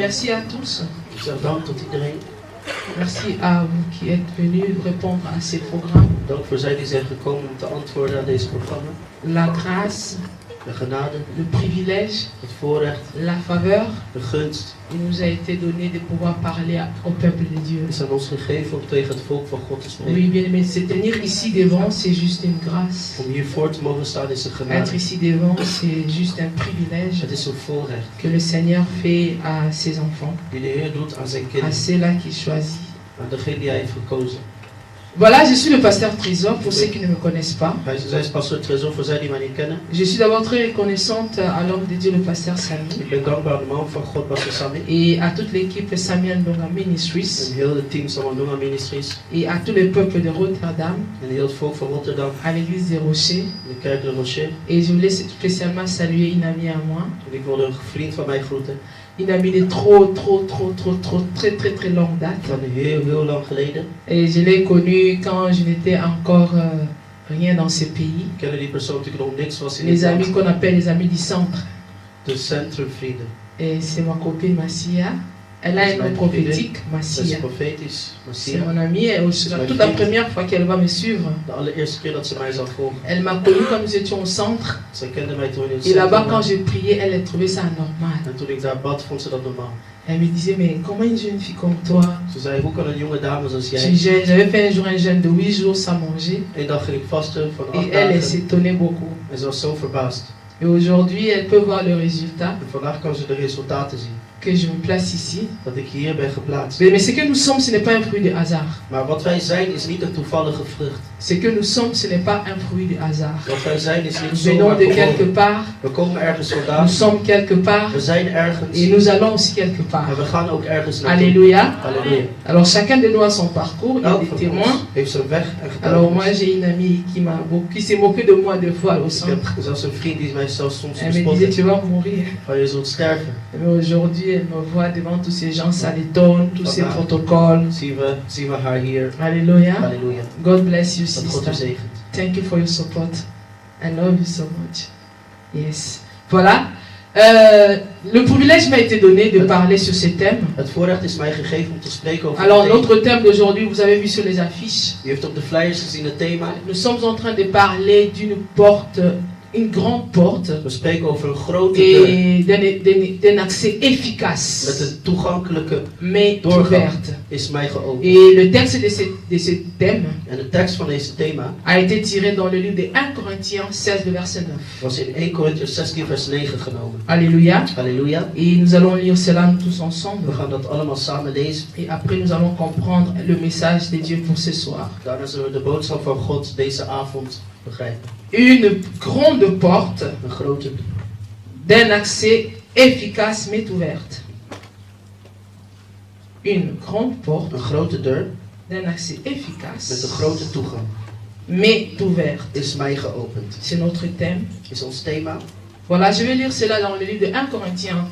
merci à tous. Ik zeg dank tot iedereen. Merci à vous qui êtes venus répondre à ces programmes. Dank voor zij die zijn gekomen om te antwoorden aan deze programma. La grâce, De genade, le privilège, het voorrecht, la faveur, de gunst il nous a été donné de pouvoir parler au peuple de Dieu. is aan ons gegeven om tegen het volk van God te spreken. Oui, bien aimé, se tenir ici devant, c'est juste une grâce. Om hier voor te mogen staan is een Être genade. ici devant, c'est juste un privilège Het is een voorrecht que le Seigneur fait à ses enfants, die de Heer doet aan zijn à kinderen, ceux-là qu'il choisit. aan degene die hij heeft gekozen. Voilà, je suis le pasteur Trésor, pour ceux qui ne me connaissent pas. Zij is pastor Trésor voor zij die mij niet kennen. Je suis d'abord très reconnaissante à l'homme de Dieu, le pasteur Sami, Ik ben dankbaar aan de man van God, pastor Sami. et à toute l'équipe Sami Ndonga Ministries, En heel het team Samandonga Ministries. et à tout le peuple de Rotterdam, En heel het volk van Rotterdam. à l'église des Rochers. De kerk de Rocher. Et je voulais spécialement saluer une amie à moi, En ik wilde een vriend van mij groeten. une amie de très longue date. Van heel lang geleden. Et je l'ai connue quand je n'étais encore rien dans ce pays. Ik kende die persoon natuurlijk nog niks was in Les dit amis land. qu'on appelle les amis du centre. De centrumvrienden. Et c'est ma copine Massia. Elle a un nom prophétique, Dat is Massia. profetisch. C'est Massia. mon amie. Et c'est toute la première fois qu'elle va me suivre. De allereerste keer dat ze mij zal volgen. Elle m'a connue quand nous étions au centre. Zij kende mij toen in het Et là-bas, quand centrum. j'ai prié, elle trouvait ça normal. En toen ik daar bad, vond ze dat normaal. Elle me disait, mais comment une jeune fille comme toi? Ze zei, hoe kan een jonge dame zoals jij... J'avais fait un jour un jeûne de 8 jours sans manger. Eén dag ging ik vasten van 8 Et elle dagen. s'étonnait beaucoup. En ze was zo verbaasd. Et aujourd'hui, elle peut voir le résultat En vandaag kan ze de resultaten zien. que je me place ici. Dat ik hier ben geplaatst. Mais ce que nous sommes, ce n'est pas un fruit de hasard. Maar wat wij zijn is niet een toevallige vrucht. Ce que nous sommes, ce n'est pas un fruit de hasard. Wat wij zijn is niet Nous venons zomaar de quelque geboren. part, We komen ergens nous vandaan. sommes quelque part, We zijn ergens. et nous allons aussi quelque En part. we gaan ook ergens naartoe. Alléluia. Halleluja. Alors chacun de nous a son parcours, il y a Elk des van témoins. ons heeft zijn weg en Alors moi, getuigenis. j'ai une amie qui s'est moquée de moi deux fois au Ik centre. heb zelfs een vriend die mij zelfs soms Elle me bespot disait, heeft. tu vas mourir. Van je zult sterven. Mais aujourd'hui, elle me voit devant tous ces gens, ça l'étonne, tous ces Vandaag protocoles. Zien we haar hier. Alléluia. Halleluja. God bless you, Dat God u sister. zegent. Thank you for your support. I love you so much. Yes. Voilà. Le privilège m'a été donné de parler sur ce thème. Het voorrecht is mij gegeven om te spreken over Alors, het thema. notre thème d'aujourd'hui, vous avez vu sur les affiches, U heeft op de flyers gezien het thema. nous sommes en train de parler d'une porte, une grande porte, We spreken over een grote deur. et d'un accès Met efficace, een toegankelijke mais doorgang ouverte. is mij geopend. Et le texte de ce thème En de tekst van deze thema a été tiré dans le livre de 1 Corinthiens 16, de verset 9. was in 1 Corinthians 16 vers 9 genomen. Alléluia. Halleluja. Et nous allons lire cela tous We ensemble. gaan dat allemaal samen lezen. Et après, nous allons comprendre le message de Dieu pour ce soir. Daarna zullen we de boodschap van God deze avond begrijpen. Une grande porte Een grote d'un accès efficace mais ouverte. Une grande porte Een grote deur d'un accès met efficace een grote toegang mais ouverte. is mij geopend. C'est notre thème. Is ons thema. Voilà, je vais lire cela dans le livre de 1 Corinthiens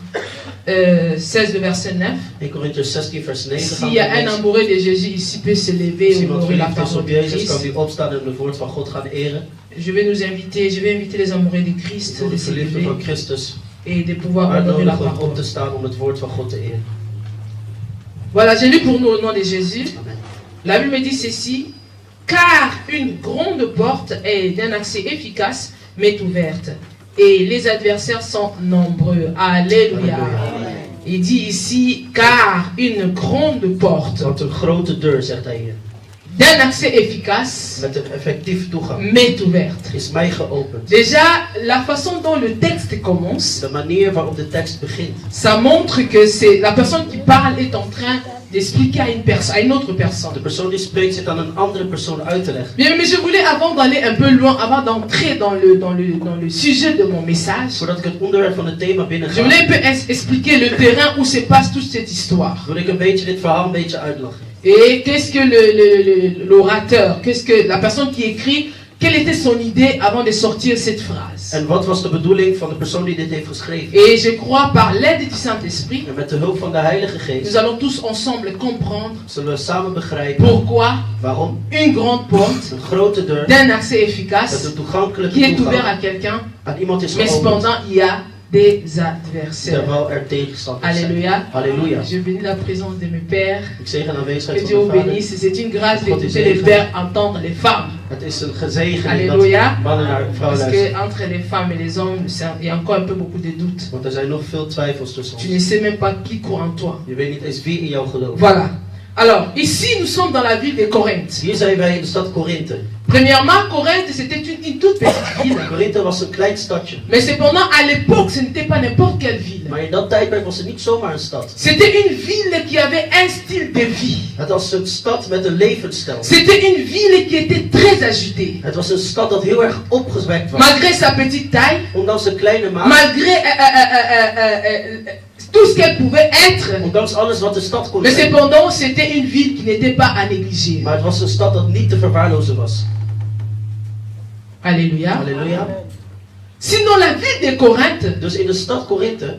16, de verset 9. 1 Corinthians 16 vers 9 gaan S'il we y a un lezen. amoureux de Jésus ici, peut se lever Als et iemand honorer la verliefd is parole op de Jezus, kan Christ. die opstaan en het woord van God gaan eren. Je vais inviter les amoureux de Ik Christ wil de de se verliefden lever van Christus et de pouvoir honorer la uitnodigen om op parole. te staan om het woord van God te eren. Voilà, j'ai lu pour nous au nom de Jésus. Amen. La Bible me dit ceci, car une grande porte est d'un accès efficace, mais ouverte. Et les adversaires sont nombreux. Alléluia. Halleluja. Il dit ici, car une grande porte Want een grote deur, zegt hij hier, d'un accès efficace, met een effectief toegang, mais ouverte. is mij geopend. Déjà, la façon dont le texte commence, De manier waarop de tekst begint, ça montre que c'est la personne qui parle est en train d'expliquer à une personne, à une autre personne. de persoon die spreekt zit aan een andere persoon uit te leggen. Bien, mais je voulais, avant d'aller un peu loin, avant d'entrer dans le sujet de mon message, Voordat ik het onderwerp van het thema binnen je ga, voulais un peu expliquer le terrain où se passe toute cette histoire. wil ik een beetje dit verhaal een beetje uitleggen. Et qu'est-ce que l'orateur, qu'est-ce que la personne qui écrit, quelle était son idée avant de sortir cette phrase. En wat was de bedoeling van de persoon die dit heeft geschreven? Et je crois par l'aide du Saint-Esprit, En met de hulp van de Heilige nous Geest allons tous ensemble comprendre zullen we samen begrijpen pourquoi waarom une grande porte een grote deur d'un accès met efficace een toegankelijke qui est ouverte à toegang quelqu'un, aan iemand is mais geopend. cependant il y a des adversaires. terwijl er tegenstanders zijn. Alléluia. Halleluja. Je bénis la présence de mes pères. Ik zeg de aanwezigheid Que van Dieu mijn vader. bénisse. C'est une grâce God is d'écouter les zegen. pères entendre les femmes. Het is een gezegening Alléluia. dat mannen naar vrouwen Parce luisteren. que entre les femmes et les hommes, il y a encore un peu beaucoup de doutes. Want er zijn nog veel twijfels tussen Tu ne ons. sais même pas qui croit en toi. Je weet niet eens wie in jou gelooft. Voilà. Alors, ici, nous sommes dans la ville de Corinthe. Hier zijn wij in de stad Korinthe. Premièrement, Corinthe, c'était une toute petite ville. Korinthe was een klein stadje. Mais cependant, à l'époque, ce n'était pas n'importe quelle ville. Maar in dat tijdperk was het niet zomaar een stad. C'était une ville qui avait un style de vie. Het was een stad met een levensstijl. C'était une ville qui était très agitée. Het was een stad dat heel erg opgewekt was. Malgré sa petite taille, Ondanks zijn kleine maat. malgré tout ce qu'elle pouvait être. Ondanks alles wat de stad kon Mais zijn. cependant, c'était une ville qui n'était pas à négliger. Maar het was een stad dat niet te verwaarlozen was. Alléluia. Halleluja. Sinon, la ville de Corinthe, Dus in de stad Korinthe,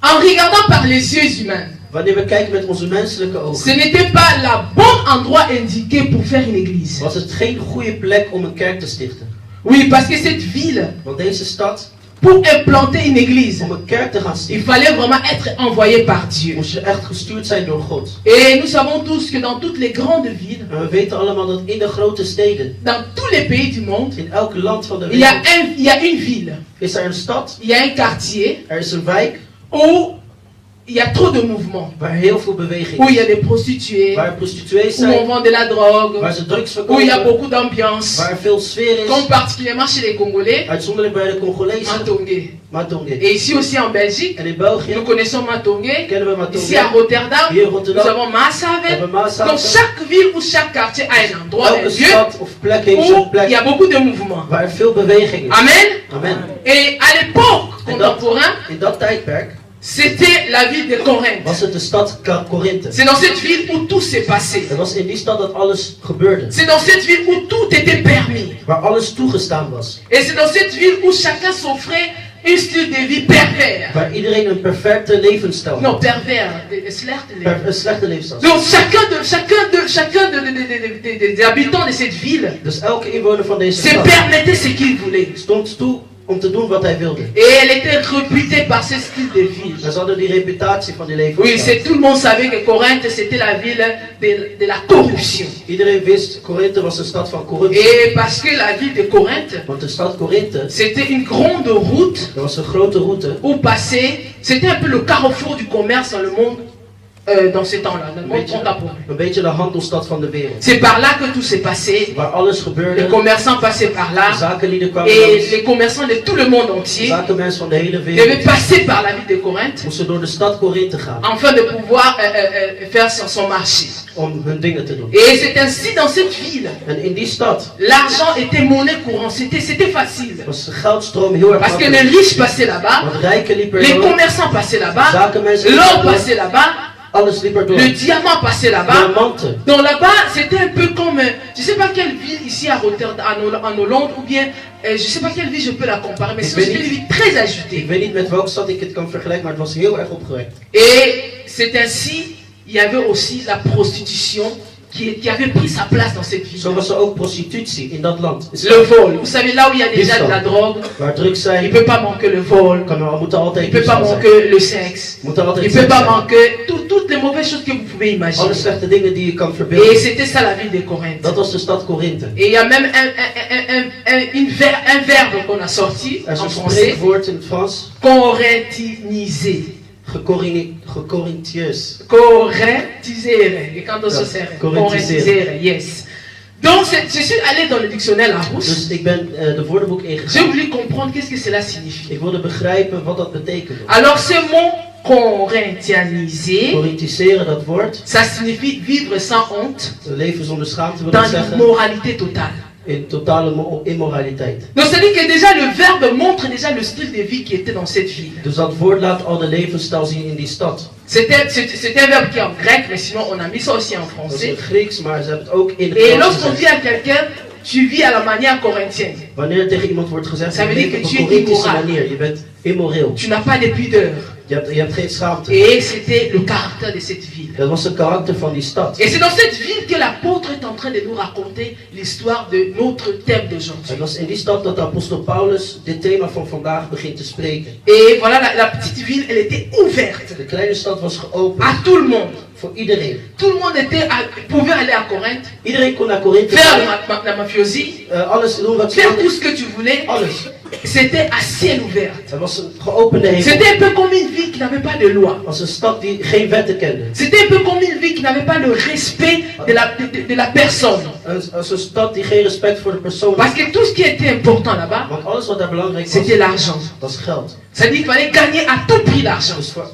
en regardant par les yeux humains, wanneer we kijken met onze menselijke ce ogen, n'était pas le bon endroit indiqué pour faire une église. was het geen goede plek om een kerk te stichten. Oui, parce que cette ville, Want deze stad, pour implanter une église, om een kerk te gaan il stichten, fallait vraiment être envoyé par Dieu. moest je echt gestuurd zijn door God. Et nous savons tous que dans toutes les grandes villes, En we weten allemaal dat in de grote steden, dans tous les pays du monde, in elk land van de il y a, wereld, il y a une ville, is er een stad, il y a un quartier er is een wijk où il y a trop de mouvements, waar heel veel beweging où il y is. a des prostituées, Waar prostituees où on zijn, vend de la drogue, waar ze drugs où il y a verkopen, beaucoup d'ambiance, waar veel sfeer comme is. particulièrement chez les Congolais, Uitzonderlijk bij de Congolezen, Matongé. Matongé. Et ici aussi en Belgique, En in België nous connaissons Matongé. kennen we Ici à Matongé. Rotterdam, Hier in nous Rotterdam avons we Massave. hebben Maashaven. Donc chaque ville ou chaque quartier a un endroit, un Elke lieu stad of plek heeft où zijn il y a plek beaucoup de mouvements. waar er veel beweging is. Amen. Amen. Et à l'époque contemporaine, In dat tijdperk c'était la ville de Corinthe. was het de stad Korinthe. C'est dans cette ville où tout s'est passé. Het was in die stad dat alles gebeurde. C'est dans cette ville où tout était permis. Waar alles toegestaan was. Et c'est dans cette ville où chacun s'offrait un style de vie pervers. Waar iedereen een perfecte levensstijl Non, had. pervers, slecht leven. Een slechte levensstijl. Donc chacun des habitants de cette ville Dus elke inwoner van deze se stad permettait ce qu'il voulait. stond toe om te doen wat hij wilde. Et elle était réputée par ce style de vie. En ze hadden die reputatie van die Oui, levensstijl. tout le monde savait que Corinthe c'était la ville de la corruption. Iedereen wist, Korinthe was een stad van corruptie. Et parce que la ville de Corinthe, Want de stad Korinthe, c'était une grande route dat was een grote route. où passait, c'était un peu le carrefour du commerce dans le monde, dans ces temps-là, dans le monde contemporain. Een beetje de handelsstad van de wereld. C'est par là que tout s'est passé. Waar alles Les gebeurde. commerçants passaient par là. Zakenlieden kwamen Et langs. les commerçants de tout le monde entier Zakenmensen van de hele devaient wereld passer par la ville de Corinthe moesten door de stad Korinthe gaan afin de pouvoir faire son marché. om hun dingen te doen. Et c'est ainsi dans cette ville. En in die stad L'argent était monnaie courante, c'était facile. was de geldstroom heel erg Parce que les makkelijk. riches passaient là-bas, Want rijken liepen les er door, commerçants passaient là-bas, zakenmensen l'or liepen er passait door, là-bas, alles liep er door. le diamant passait là-bas. Diamanten. Donc là-bas, c'était un peu comme, je ne sais pas quelle ville ici à Rotterdam, en Hollande, ou bien, je ne sais pas quelle ville je peux la comparer, mais sinon c'était une ville très agitée. Ik weet niet met welke stad ik het kan vergelijken, maar het was heel erg opgewekt. Et c'est ainsi, il y avait aussi la prostitution qui avait pris sa place dans cette ville. Zo was er ook prostitutie in dat land. Le vol, vous savez, là où il y a déjà de la drogue, Waar drugs il ne zijn, peut pas manquer le vol, moet er altijd il ne peut pas diefstal zijn. manquer le sexe, Moet er il altijd ne peut seks pas zijn. manquer toutes les mauvaises choses que vous pouvez imaginer. Alle slechte dingen die je kan Et verbeelden. c'était ça la ville de Corinthe. Dat was de stad Korinthe. Et il y a même un verbe qu'on a sorti Er is en een français, spreekwoord in het Frans. corinthiniser. Gecorintieus. Corinthisere. Et quand on se sert, Corinthisere. corinthisere, yes. Donc je suis allé dans le dictionnaire Larousse. Dus ik ben de woordenboek J'ai ingegaan. voulu comprendre qu'est-ce que cela signifie. Ik wilde begrijpen wat dat betekende. Alors ce mot corinthianiser, Corinthiseren, dat woord, ça signifie vivre sans honte leven zonder schaamte wil dans dat zeggen, l'immoralité totale. in totale immoraliteit. Donc c'est-à-dire que déjà le verbe montre déjà le style de vie qui était dans cette ville. Dus dat woord laat al de levensstijl zien in die stad. C'était un verbe qui est en grec, mais sinon on a mis ça aussi en Dat is français. in het Grieks, maar ze hebben het ook in het Et Frans lorsqu'on dit gezegd. à quelqu'un, tu vis à la manière corinthienne, Wanneer tegen iemand wordt gezegd, Ça je veut dire leeft que op tu een es Corinthische immoral. manier, je bent immoreel. tu n'as pas de pudeur, Je hebt geen schaamte. Et c'était le caractère de cette ville. Dat was het karakter van die stad. Et c'est dans cette ville que l'apôtre est en train de nous raconter l'histoire de notre thème d'aujourd'hui. Het was in die stad dat de apostel Paulus dit thema van vandaag begint te spreken. Et voilà, la petite ville, elle était ouverte De kleine stad was geopend à tout le monde. voor iedereen. Tout le monde pouvait aller à Corinthe, Iedereen kon naar Korinthe faire gaan, la mafiosie, alles doen wat ze faire tout wilden. ce que tu voulais. Alles. C'était à ciel ouvert. Het was een geopende hemel. C'était un peu comme une ville qui n'avait pas de loi. Het was een stad die geen wetten kende. C'était un peu comme une ville qui n'avait pas le respect de la personne. Het was een stad die geen respect voor de persoon Parce had. que tout ce qui était important là-bas, Want alles wat daar belangrijk was, c'était l'argent. was geld. C'est-à-dire qu'il fallait gagner à tout prix l'argent. Dus voor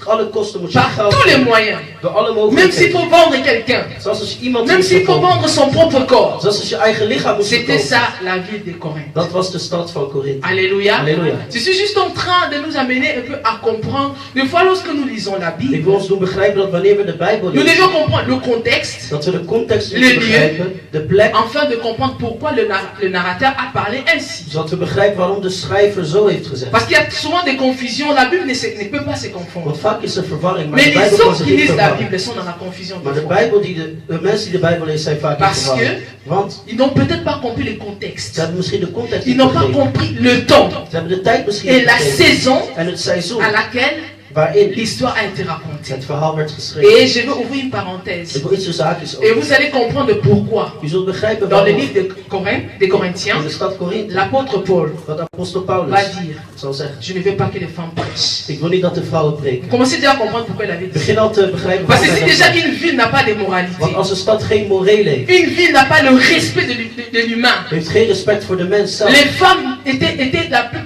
alle kosten moet je Par geld tous les hebben. moyens. Door alle Même s'il mogelijkheden. faut vendre quelqu'un. Zoals als je iemand Même moest s'il faut verkopen. vendre son propre corps. Zoals als je eigen lichaam moest C'était verkopen. ça la ville de Corinthe. Dat was de stad van Korinthe. Alléluia. Alléluia. Je suis juste en train de nous amener un peu à comprendre. Des fois, lorsque nous lisons la Ik Bible, wil ons doen begrijpen dat wanneer we de Bijbel nous lezen, devions comprendre le contexte, dat we de context Le moeten lieu. begrijpen, de plek, afin de comprendre pourquoi le narrateur a parlé ainsi. zodat we begrijpen waarom de schrijver zo heeft gezegd. Parce qu'il y a souvent des confusions. La Bible ne peut pas se confondre. Want vaak is er verwarring, maar Mais de les Bijbel kan autres zich qui niet lisent la verwarren. Bible sont dans la confusion. Maar de des fois. Bijbel de mensen die de Bijbel lezen zijn vaak in Parce verwarring. que Want ils n'ont peut-être pas compris le ze contexte. hebben misschien de context Ils niet n'ont pas begrepen. compris le temps Ze hebben de tijd misschien et niet la begrepen. saison En het seizoen à laquelle waarin l'histoire a été racontée. het verhaal werd geschreven. Et je veux ouvrir une parenthèse. Ik wil iets tussen haakjes Et over. vous allez comprendre pourquoi. U zult begrijpen Dans le waarom livre de Corinthe, des Corinthiens, in de stad Korinthe, l'apôtre Paul wat apostel va Paulus dire, zal zeggen. je ne veux pas que les femmes prêchent. Ik wil niet dat de vrouwen Vous preken. commencez déjà à comprendre pourquoi il avait Ik dit ça. begin al te begrijpen Parce que waarom si hij dat déjà zegt. une ville n'a pas de moralité, Want als een stad geen moreel heeft, une ville n'a pas le respect de l'humain, heeft geen respect voor de mens zelf. les femmes étaient la plus...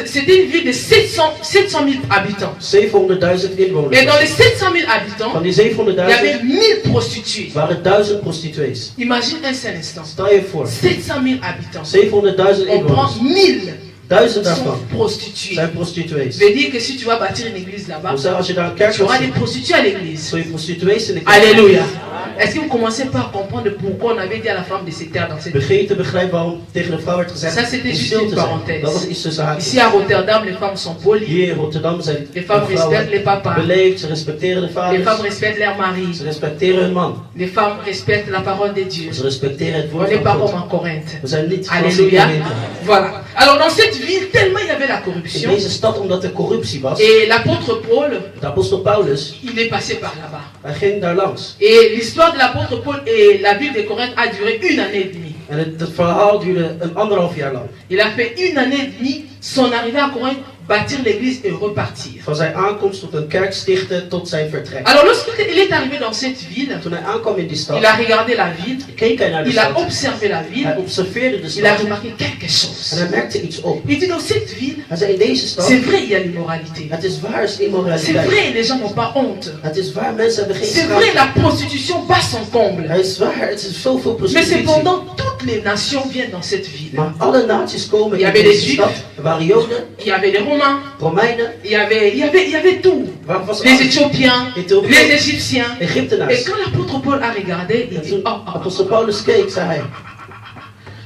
C'était une ville de 700 000 habitants. 700.000 Et inwoners. dans les 700 000 habitants, Van die il y avait 700.000 1000 prostituées. waren 1000 prostituees. Imagine un seul instant. Stel je voor, 700 000 habitants. 700.000 On prend inwoners. 1000 1000 sont daarvan prostituées. zijn prostituees. Ça veut dire que si tu vas bâtir une église là-bas, Dus zeggen, als je daar een kerk tu auras gaat des zien, prostituées à l'église. zul je prostituees in de kerk. Alléluia. Est-ce que vous commencez pas à comprendre pourquoi on avait dit à la femme de se taire dans cette Begin je te begrijpen waarom tegen de vrouw werd gezegd Ça, c'était om juste stil une te zijn. parenthèse. Dat was iets tussen haakjes. Ici à Rotterdam, les femmes sont polies. Hier in Rotterdam zijn Les de femmes respectent les vrouwen papas. beleefd, ze respecteren de Les femmes vaders, respectent leur mari. ze respecteren hun man, Les femmes respectent la parole de Dieu. ze respecteren het On woord n'est van pas comme God. en Corinthe. We zijn niet zoals in Alléluia. Korinthe. Voilà. Alors dans cette ville, tellement il y avait la In corruption. deze stad, omdat er corruptie was, Et l'apôtre Paul, de apostel Paulus, il est passé par là-bas. hij ging daar langs. Et l'histoire de l'apôtre Paul et la ville de Corinthe a duré 1 année et demie. En het verhaal duurde een 1,5 jaar lang. Il a fait 1 année et demie son arrivée à Corinthe, bâtir l'église et repartir. Van zijn aankomst tot een kerk stichten tot zijn vertrek. Alors lorsqu'il est arrivé dans cette ville, Toen hij aankwam in die il stad, a regardé la ville, keek hij naar de il a stad. observé la Hij ville, observeerde de il a stad remarqué quelque en chose. hij merkte iets op. Il dit dans cette ville, Hij zei, in deze stad, c'est vrai il y a l'immoralité. het is waar, is C'est immoraliteit. vrai les gens n'ont pas honte. Het is waar, mensen hebben geen C'est vrai schaamte. la prostitution bat son comble. Het is waar, het is zoveel Mais prostitutie. cependant, toutes les nations viennent dans cette ville. Maar alle naties komen Je in avait deze les stad. Er waren Joden, Il y avait les Romains, Romeinen, il y avait tout. waar was Les alles. Éthiopiens, Ethiopië, les Égyptiens. Et Egyptenaars. quand l'apôtre Paul a regardé, il En dit, toen oh, oh, apostel oh. Paulus keek, zei hij,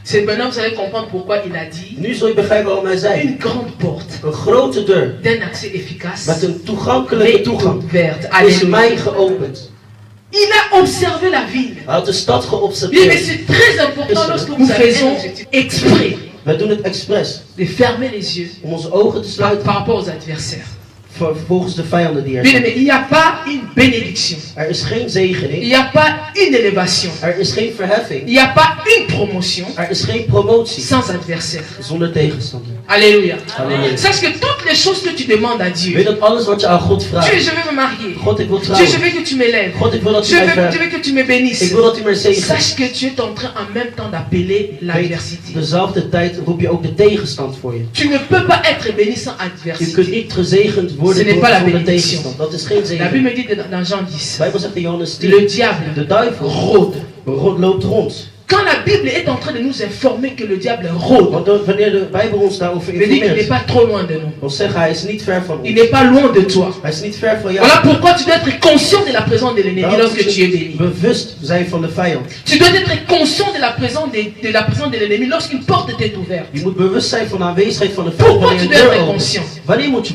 C'est maintenant vous allez comprendre pourquoi il a dit nu zul je begrijpen waarom hij zei, une grande porte een grote deur d'un accès efficace met een toegankelijke m'est toegang ouverte. is Alléluia. mij geopend. Il a observé la ville. Hij had de stad Bien, mais geobserveerd. c'est très important Is- lorsque nous nous faisons faisons exprès Wij doen het expres de fermer les yeux om onze ogen te par sluiten rapport aux adversaires. volgens de vijanden die er Bien, zijn. mais il n'y a pas une bénédiction. Er is geen Il zegening, n'y a pas une élévation. er is geen verheffing, Il n'y a pas une promotion er is geen promotie sans adversaire. zonder tegenstander. Alléluia. Alléluia. Sache que toutes les choses que tu demandes à Weet Dieu, dat alles wat je aan God Dieu, vraagt, je veux me marier. God ik wil Dieu, je trouwen, veux que tu m'élèves. God ik wil dat u Dieu, mij je verheft, veux que tu me bénisses. ik wil dat u mij zegent. Sache que tu es en train en même temps d'appeler l'adversité. Dezelfde tijd roep je ook de tegenstand voor je. Tu ne peux pas être béni sans Je kunt adversité. niet gezegend Ce worden n'est door pas la zonder bénédiction. tegenstand. Dat is geen La zegen. Bible me dit dans Jean 10, De Bijbel zegt in Johannes le 10, diable de duivel rôde loopt rond Quand la Bible est en train de nous informer que le diable rôde, Want wanneer de Bijbel ons daarover il dit qu'il n'est informeert, pas trop loin de nous. wil zeggen hij is niet ver van Il ons. n'est pas loin de toi. Hij is niet ver van jou. Voilà pourquoi tu dois être conscient de la présence de l'ennemi Daarom lorsque moet tu es je béni. bewust zijn van de vijand. Tu dois être conscient de la présence de l'ennemi lorsqu'une porte est ouverte. Je moet bewust zijn van de aanwezigheid van de vijand Pourquoi wanneer tu een dois deur être opent. conscient?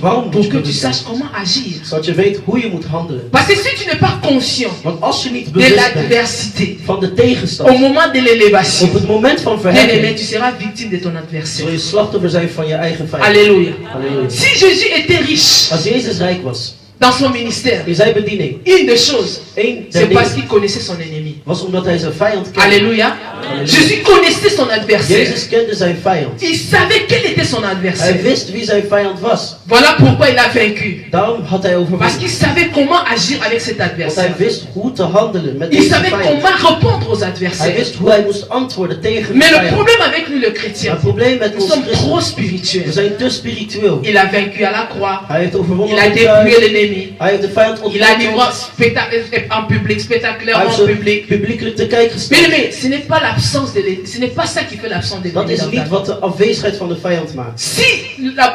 Waarom moet Pour je que tu bewust zijn? saches comment agir. Zodat je weet hoe je moet handelen. Parce que si tu n'es pas conscient Want als je niet de bewust bent l'adversité, van de au tegenstand, moment de l'élévation, op het moment van bien-aimé, verheffing, tu seras victime de ton adversaire. zul je slachtoffer zijn van je eigen vijand. Alléluia. Halleluja. Si Jésus était riche Als Jezus rijk was, dans son ministère, in zijn bediening, une des choses, één c'est der parce dingen qu'il connaissait son ennemi. was omdat hij zijn vijand kende. Alléluia. Jésus connaissait son adversaire. Jezus kende zijn vijand. Il savait quel était son Hij adversaire. wist wie zijn vijand was. Voilà pourquoi il a vaincu. Daarom had hij Parce overwonnen. qu'il savait comment agir avec cet Want hij adversaire. wist hoe te handelen met Il deze savait vijand. comment répondre aux Hij adversaires. wist hoe hij moest antwoorden tegen de Mais le vijand. problème avec nous, le Maar chrétien, het probleem met nous ons sommes trop christen, we spirituels. zijn te spiritueel. Il a vaincu à la croix. Hij heeft overwonnen Il a op het dépouillé kruis. l'ennemi. Hij heeft de vijand Il a livré ontmoet. en public, Hij spectaculairement heeft en ze public. publiekelijk te kijken gesteld. Mais ce n'est pas l'absence de l'ennemi. Ce n'est pas ça qui fait l'absence de Dat l'ennemi is dans ta niet vie. wat de afwezigheid van de vijand maakt. Si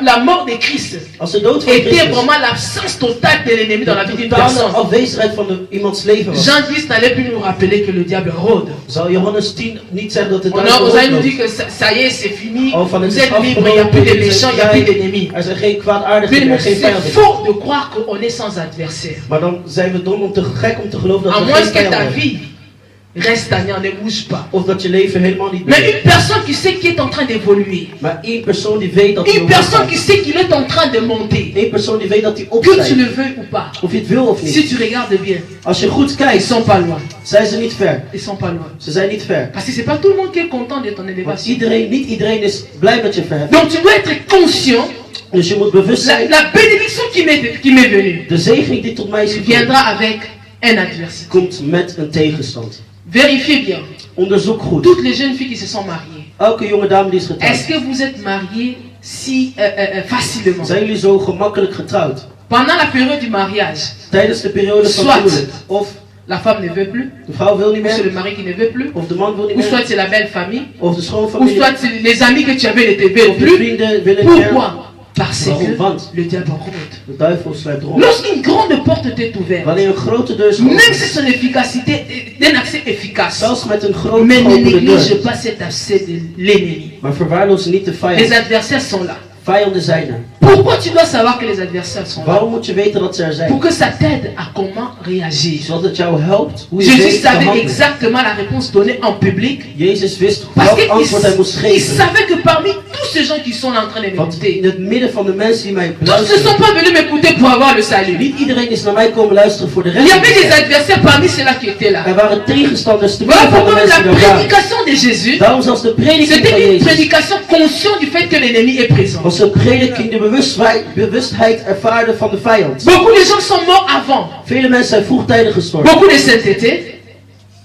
la mort de Christ Als de dood van était Christus vraiment l'absence totale de l'ennemi dans la vie de d'une totale personne, afwezigheid van iemands leven was, Jean 10 n'allait plus nous rappeler que le diable rôde. zou Johannes 10 niet zeggen dat de On duivel allait nous rondloopt. dire que ça y est, c'est fini. Oh, van het Vous is êtes libre, il n'y a plus de afgelopen, méchants, il n'y a plus d'ennemis. er zijn geen kwaadaardigen Mais meer, geen c'est vijanden. faux de croire qu'on est sans adversaire. Maar dan zijn we dom om te gek om te geloven dat À we moins geen que ta vijanden hebben. vie reste stagnante, ne bouge pas. Of dat je leven helemaal niet Mais meer. une personne qui sait qu'il est en train d'évoluer, Maar één persoon die weet dat hij une omhoog personne gaat. qui sait qu'il est en train de monter, Eén persoon die weet dat hij que tu opstijgt. le veuilles ou pas, Of je het wil of si niet. tu regardes bien, Als je goed ils kijkt, sont pas loin. zijn ze niet ver. Ils sont pas loin. Ze zijn niet ver. Parce que c'est pas tout le monde qui est content de ton Want élévation. niet iedereen is blij met je verheffing. Donc tu dois être conscient, Dus je moet bewust zijn. la bénédiction qui m'est venue De zegening die tot mij is gekomen, viendra avec un adversaire. komt met een tegenstand. Vérifiez bien. Onderzoek goed. Toutes les jeunes filles qui se sont mariées, Elke jonge dame die is est-ce getrouwd. que vous êtes mariées si facilement? Zijn jullie zo gemakkelijk getrouwd? Pendant la période du mariage, Tijdens de periode van Soit. huwelijk. Of la femme ne veut plus, de vrouw wil niet ou c'est le meer. mari qui ne veut plus, Of de man wil niet ou soit meer. c'est la belle famille, Of de ou schoonfamilie. soit c'est les amis que tu avais ne te veulent Of de plus. vrienden willen niet meer. Pourquoi? Parce Waarom? que Want le diable rôde. de duivel sluit rond. Lorsqu'une grande porte t'est ouverte, Wanneer een grote deur is même geopend, si son efficacité est d'un accès efficace, zelfs met een grote mais ne geopende néglige deur. pas cet accès de l'ennemi. Maar verwaarloos niet de Les vijand. adversaires sont là. Vijanden zijn er. Pourquoi tu dois savoir que les adversaires sont là? Waarom moet je weten dat ze er zijn? Pour que ça t'aide à comment réagir. Zodat het jou helpt hoe je Jésus weet te savait handelen. exactement la réponse donnée en public. Jezus wist Parce welk antwoord hij moest qu'il geven. savait que parmi tous ces gens qui sont là en train de Want in m'écouter, het midden van de mensen die mij tous ne sont beluisteren, pas venus m'écouter pour avoir le salut. niet iedereen is naar mij komen luisteren voor de Il y avait des rest. adversaires parmi ceux-là qui étaient là. Er waren tegenstanders te Voilà midden van de pourquoi mensen la die er waren. prédication de Jésus, Daarom zelfs de prediking van c'était une Jezus prédication consciente du fait que l'ennemi est présent. was een prediking de bewustheid ervaarde van de vijand. Beaucoup de gens sont morts avant. Vele mensen zijn vroegtijdig gestorven. Beaucoup de sainteté.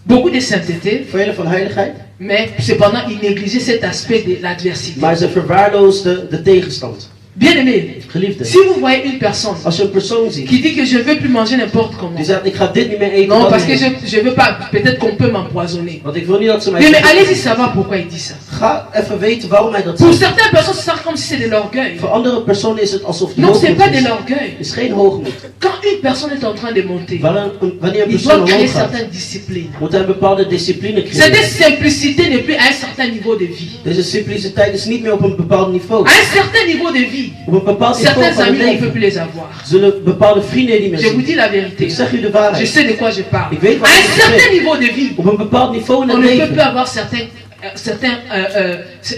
Beaucoup de sainteté. Vele van heiligheid. Mais cependant, ils négligeaient cet aspect de l'adversité. Maar ze verwaarloosden de tegenstand. Bien aimé, Geliefde, si vous voyez une personne als je een persoon ziet qui dit que je ne veux plus manger n'importe comment, die zegt ik ga dit niet meer eten, non, dat parce que niet meer. je veux pas, peut-être qu'on peut m'empoisonner. Want ik wil niet dat ze mij Mais zeggen. allez-y savoir pourquoi il dit ça. Ga even weten waarom hij dat Pour zegt. certaines personnes, c'est comme si c'est de l'orgueil. Voor andere personen is het alsof het Non, c'est hoogmoed pas de is. l'orgueil. Het is geen hoogmoed. Quand une personne est en train de monter, Wanneer een il persoon doit créer omhoog gaat, certaines disciplines. moet hij een bepaalde discipline Cette creëren. simplicité n'est plus à un certain niveau de vie. Deze simpliciteit is niet meer op een bepaald niveau. À un certain niveau de vie, Op een bepaald niveau certains van het amis, il ne peut leven plus les avoir. zullen bepaalde vrienden niet meer Je vous zien. dis la vérité. Ik zeg u de Je waarheid. sais de quoi je parle. Ik weet À waar un ik over certain spreek. niveau de vie, Op een bepaald niveau in on het ne peut plus leven avoir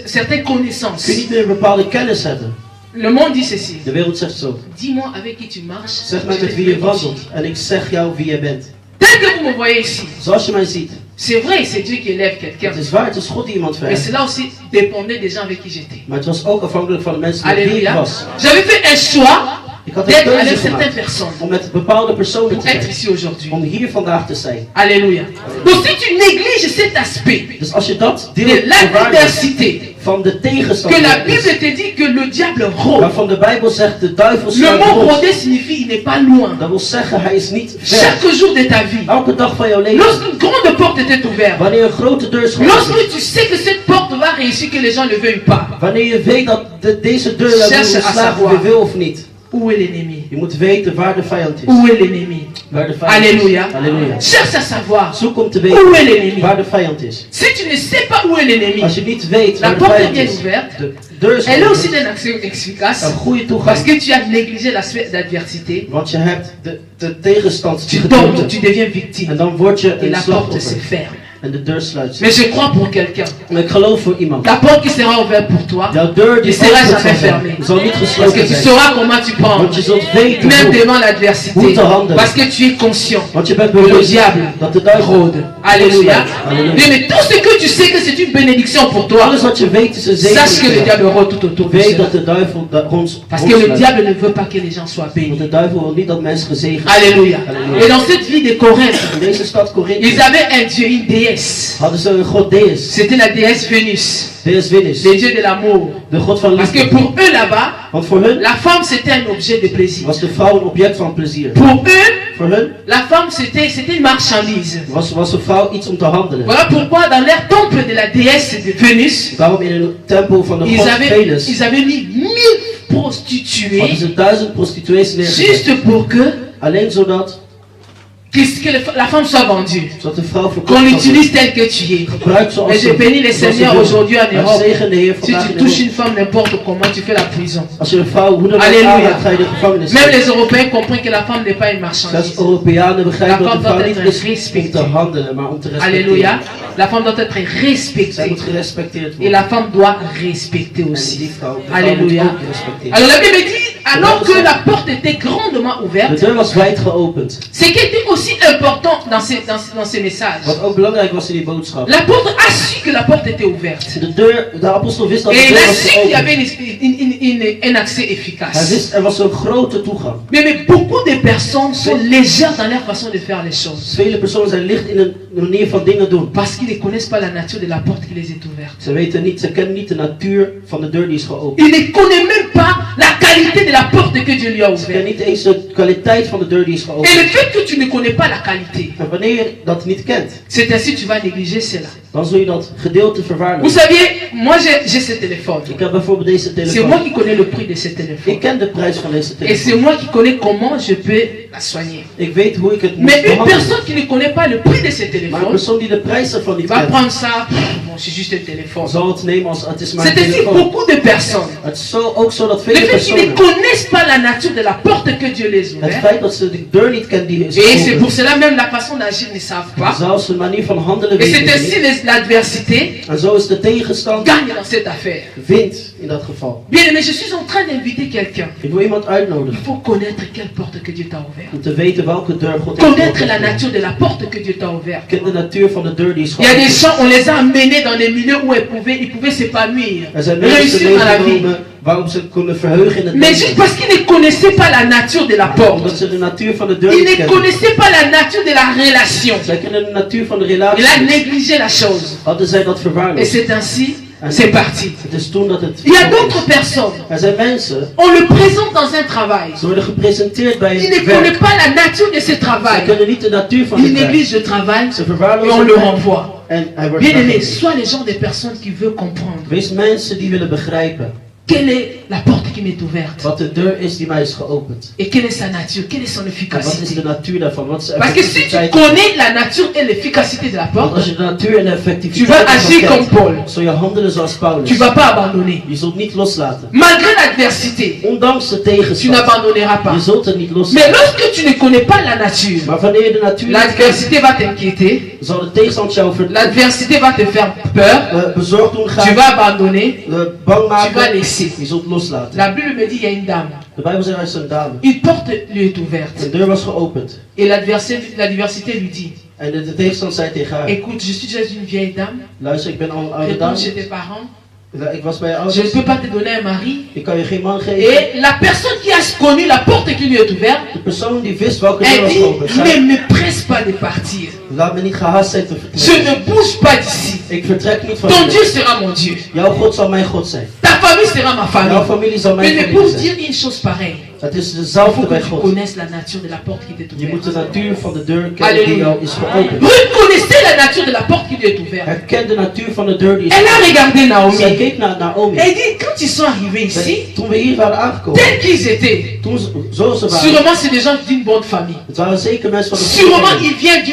certaines connaissances. kun je niet meer een bepaalde kennis hebben. Le monde dit ceci. De wereld zegt zo. Dis-moi avec qui tu marches. Zeg mij je te met wie je ferai wandelt ici. en ik zeg jou wie je bent. Tel que vous me voyez ici, Zoals je mij ziet. c'est vrai, c'est Dieu qui élève quelqu'un. Het is waar, het is God die iemand Mais verheft. cela aussi dépendait des gens avec qui j'étais. Maar het was ook afhankelijk van de mensen met wie ik Alléluia. was. J'avais fait un choix Ik had een d'être keuze avec gemaakt certaines personnes om met bepaalde personen pour te être zijn. ici aujourd'hui. Om hier vandaag te zijn. Alléluia. Donc si tu négliges cet aspect Dus als je dat deel de verwaardigt l'adversité, van de que la tegenstander Bible is, te dit que le diable rôde. waarvan de Bijbel zegt de duivel Le sluit mot rond, rôder signifie il n'est pas loin. dat wil zeggen hij is niet ver. Chaque jour de ta vie, Elke dag van jouw leven, lorsqu'une grande porte était ouverte, wanneer een grote deur is geopend, lorsque tu sais que cette porte va réussir, que les gens ne veuillent pas, wanneer je weet dat deze deur Cherche moet à slagen savoir. of je wil of niet, où est l'ennemi? je moet weten waar de vijand is. Où est l'ennemi? Waar de vijand Alléluia. is. Halleluja. Cherche à savoir Zoek om te où est weten l'ennemi. waar de vijand is. Si tu ne sais pas où est l'ennemi, Als je niet weet la waar de porte est vijand bien is, ouverte. de deur is Elle est aussi geopend, d'un accès efficace een goede parce toegang. que tu as négligé l'aspect d'adversité. Want je hebt de tegenstand Tu tombes, gedood. tu deviens victime En dan word je et een la porte se slachtoffer. ferme. En de deur sluit zich. Mais je crois pour quelqu'un, Maar ik geloof voor iemand. la porte qui sera ouverte pour toi, Jouw deur ne die sera open zal jamais zijn, fermée. zal niet Parce que gesloten tu zijn. sauras comment tu prends, Want je zult weten même hoe. devant l'adversité, Hoe te handelen. parce que tu es conscient Want je bent que le bewust diable dat de duivel rôde. Alléluia. Alléluia. Oui, mais tout ce que tu sais que c'est une bénédiction pour toi, Alles wat je weet is een sache que le zegen. diable rôde tout autour de Weet cela. dat de duivel ons Parce que le diable ne veut pas que les gens soient Want bénis. de duivel wil niet dat mensen gezegend zijn. Alléluia. Alléluia. Et dans cette ville de Corinthe, In deze stad ils Korinthe avaient un dieu, une déesse. hadden ze een god Deus. C'était la déesse Vénus, Deus Venus. le dieu de l'amour. De god van Parce que liefde. pour eux là-bas, Want voor hun la femme c'était un objet de plaisir. was de vrouw een object van plezier. Pour eux, Voor hun la femme c'était une marchandise. was een vrouw iets om te handelen. Voilà pourquoi dans leur temple de la déesse de Vénus, Daarom in een tempel van de god Venus ils avaient mis 1000 hadden prostituées ze 1000 prostituees neergezet. juste pour que Alleen zodat la femme soit vendue. zodat de vrouw Qu'on verkocht kan worden. l'utilise tel que tu es. Gebruik zoals Mais je ze bénis les zoals ze Seigneurs wil. aujourd'hui en Maar Europe. zegen de Heer Si vandaag tu in touches Europa. une femme n'importe comment, tu fais la prison. Als je een vrouw hoe dan ook Alléluia. aanraakt, ga je de gevangenis Même in. les Européens comprennent que la femme n'est pas une Zelfs marchandise. Europeanen begrijpen La dat de femme vrouw doit niet être is om respectée. te handelen, maar om te Alléluia. respecteren. La femme doit être Zij respectée. moet gerespecteerd Et worden. la femme doit respecter En aussi. die vrouw moet Alléluia. ook respecteren. Alors la Bible dit, alors que la porte était grandement De ouverte, deur was wijd geopend. ce qui était aussi important dans ces messages, Wat ook belangrijk was in die boodschap. l'apôtre a su que la porte était ouverte. De apostel wist dat Et de il deur a was su qu'il y geopend. avait un accès Hij efficace. wist er was een grote toegang. Mais beaucoup de personnes sont légères dans leur façon de faire les choses. Vele personen zijn licht in een manier van dingen doen. Parce qu'ils ne connaissent pas la nature de la porte qui les est ouverte. Ze weten niet, ze kennen niet de natuur van de deur die is geopend. Ils ne connaissent même pas la qualité de la porte que Dieu lui a Ze kennen ouverte. niet eens de kwaliteit van de deur die is Et geopend. le fait que tu ne connais pas la qualité, En wanneer je dat niet kent, c'est ainsi que tu vas négliger cela. dan zul je dat gedeelte Vous verwaarlozen. savez, moi j'ai ce téléphone. Ik heb bijvoorbeeld deze C'est moi telefoon. qui connais le prix de ce téléphone. Ik ken de prijs van deze Et c'est telefoon. moi qui connais comment je peux la soigner. Ik weet hoe ik het moet Mais une behandelen. personne qui ne connaît pas le prix de ce Maar een téléphone, persoon die de prijs ervan il niet va kent, prendre ça, bon c'est juste un téléphone. zal het nemen als het is maar een C'est ainsi telefoon. beaucoup de personnes. Het is ook zo dat Le vele fait qu'ils ne personen, connaissent pas la nature de la porte que Dieu les het ouvert, feit dat ze de deur niet kennen die is et c'est geopend, pour cela même la façon d'agir ne savent pas. zelfs een manier van handelen Et c'est weten ze ainsi niet. l'adversité En zo is de tegenstand gagne dans cette affaire. wint in dat geval. Bien aimé, je suis en train d'inviter quelqu'un. Ik wil iemand Il uitnodigen faut connaître quelle porte que Dieu t'a ouverte. om te weten welke deur God heeft Connaître la geopend. nature de la porte que Dieu t'a ouverte. Ken de natuur van de deur die is Il y a des geopend. gens, on les a amenés dans des milieux où ils pouvaient s'épanouir, Er zijn mensen réussir dans la vie. meegenomen waarop ze konden verheugen in het Mais juste leven. parce qu'ils ne connaissaient pas la nature de la Omdat porte. ze de natuur van de deur Ils niet ne kennen. connaissaient pas la nature de la relation. Zij kennen de natuur van de Il a relatie. négligé la chose. Hadden zij dat Et verwaarloosd. c'est ainsi, c'est parti. Het is toen dat het... Il y a d'autres personnes. Er zijn mensen, On le présente dans un travail. ze worden gepresenteerd bij Il ne een connaît werk. pas la nature de ce Zij travail. kennen niet de natuur van Il het werk. néglige le travail Ze et on verwaarlozen le het renvoie. en hij wordt Bien aimé, weggegeven. sois le genre de personnes qui veut comprendre Wees mensen die willen begrijpen quelle est la porte qui m'est ouverte wat de deur is die mij is geopend. et quelle est sa nature, quelle est son En wat is efficacité. de natuur daarvan? Wat is de Parce que si tu effectiviteit? connais la nature et l'efficacité de la Want porte, als je de natuur en de tu effectiviteit vas ervan agir comme kent, Paul. zul je handelen zoals Paulus. Tu ne vas pas abandonner. Je zult niet loslaten. Malgré l'adversité, Ondanks de tu tegenstand. n'abandonneras pas. Je zult het niet Mais loslaten. lorsque tu ne connais pas la nature, Maar wanneer je de natuur niet kent, l'adversité va t'inquiéter, zal de tegenstand jou l'adversité va te faire peur, bezorgd doen tu gaan, vas abandonner, bang tu vas maken. laisser. Je zult loslaten. La Bible me dit il y a une dame. De Bijbel zegt er is een dame. Une porte lui est ouverte. De deur was geopend. Et l'adversité lui dit, En de tegenstand zei tegen haar, écoute, je suis déjà une vieille dame, luister, ik ben al een oude retourne dame. chez tes parents Ik was bij je Je ne ouders. peux pas te donner un mari. Ik kan je geen man geven. Et la personne qui a connu la porte qui lui est ouverte, De persoon die wist welke deur elle was dit, open. ne me presse pas de partir. Laat me niet gehaast zijn te Je vertrekken. ne bouge pas d'ici. Ik vertrek niet van Ton hier. Dieu sera mon Dieu. Jouw God zal mijn God zijn. Ta famille sera ma Jouw famille. familie zal Mais mijn ne familie pour zijn. dire une chose pareille, Het is il dezelfde faut bij que tu God. connaisses la nature de la porte qui t'est Je moet de ouverte. natuur van de deur kennen die Alléluia. jou is geopend. Reconnaissez la nature de la porte qui lui est ouverte. Herken de natuur van de deur die is Elle a geopend. regardé Zij Naomi. keek naar Naomi. Elle dit, quand ils sont arrivés ici, Toen we hier waren aangekomen, tels qu'ils étaient, zoals ze waren, sûrement c'est des gens d'une bonne famille. het waren zeker mensen van de Sûrement familie. ils viennent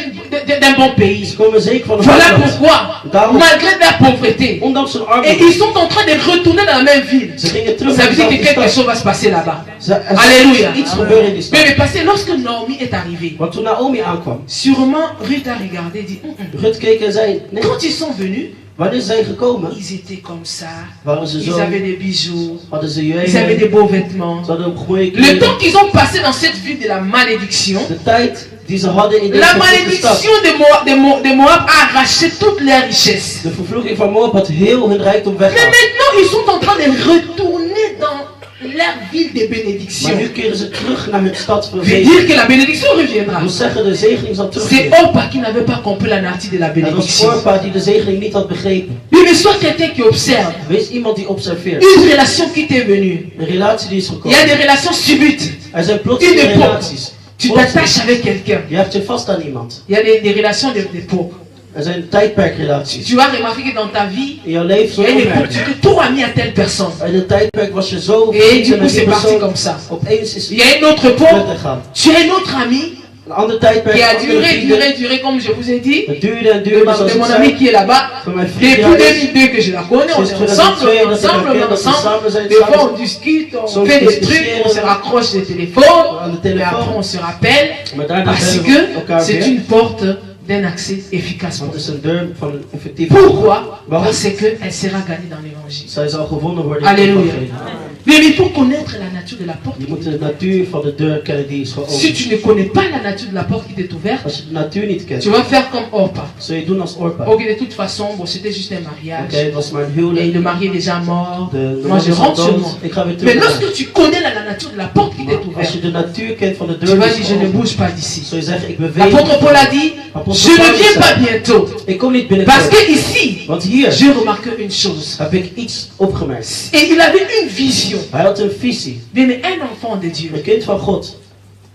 d'un bon pays. Ze komen zeker van de Voilà buitenland. pourquoi, Daarom, malgré leur pauvreté, ondanks hun et armoede, ils sont en train de retourner dans la même ville. ze gingen terug Ça naar veut dire que dezelfde quelque stad. chose va se passer là-bas. Er Alléluia. is iets gebeuren in die stad. Mais parce que lorsque Naomi est arrivée, Want toen Naomi aankwam, sûrement Ruth a regardé et dit, Rut keek en zei, nee, quand ils sont venus, wanneer zijn gekomen, ils étaient comme ça, waren ze ils zo, avaient des bijoux, hadden ze ils avaient juwelen, des beaux vêtements. ze hadden ook mooie Le kleren. temps qu'ils ont passé dans cette ville de la malédiction, De tijd die ze hadden in la deze vervloekte stad. malédiction de Moab a arraché toutes leurs richesses. De vervloeking van Moab had heel hun rijkdom Mais weggehaald. maintenant, ils sont en train de retourner dans leur ville de bénédiction. Maar nu keren ze terug naar hun stad van Veut zegen. dire que la bénédiction reviendra. Dat wil zeggen, de zegening zal C'est terugkeren. Orpa qui n'avait pas compris la nature de la Het was bénédiction. Orpa die de zegening niet had begrepen. Oui, mais sois quelqu'un qui observe. Wees iemand die observeert. Une relation qui t'est venue. Een relatie die is Il y a gekomen. des relations subites. Er zijn plotseling Une époque. relaties. Tu t'attaches avec quelqu'un. Je hebt je vast aan iemand. Il y a des relations d'époque. Er zijn tijdperkrelaties. Tu as remarqué que dans ta vie, In jouw leven il y a zo'n une époque, tu opmerking. t'es trop ami à telle personne. In een tijdperk was je zo Et du coup, met c'est die parti persoon. comme ça. Opeens is Il het y a une autre met époque, gegaan. tu as une autre amie Een ander tijdperk. qui a andere duré, vrienden. duré, comme je vous ai dit. Het duurde en De, duurde zoals de mon ik ami zei. qui est là-bas. Van mijn vriend Depuis die daar is. 2002 que je la connais, on est Sinds ensemble, 2002 on est dat ik ensemble, haar ken, on est dat we ensemble. samen zijn, Des fois samen. on discute, on Soms fait des discussiëren trucs, on se we. raccroche les téléphones, Aan de et telefoon. après on se rappelle, Maar daarna parce bellen we elkaar que c'est weer. une porte d'un accès efficace. Want het is een deur van een effectief. Pourquoi? Waarom? Parce qu'elle sera gagnée dans l'évangile. Zij zal gewonnen worden. in Alléluia. het evangelie. Mais il faut connaître la nature de la porte. Je moet de natuur van de deur kennen die is Si geopend. tu ne connais pas la nature de la porte qui t'est ouverte, Als je de natuur niet kent, tu vas faire comme Orpa. zul je doen als Orpa. Ok, de toute façon, bon, c'était juste un mariage. Oké, het was maar een Et huwelijk. le mari est déjà mort. De Moi, man je is al rentre sur dood. moi. Ik ga weer Mais terug naar lorsque huis. tu connais la nature de la porte qui t'est Als ouverte, je de natuur kent van de tu deur vas die dire, is je ne geopend, bouge pas d'ici. zul je zeggen, ik beweeg L'apôtre Paul a niet. dit, Apostel je ne Paulus viens zei, pas bientôt. Ik kom niet Parce binnenkort. que ici, Want hier j'ai remarqué une chose. heb ik iets opgemerkt. Et il avait une vision. Hij had een visie. Bien, mais un enfant de Dieu, Een kind van God.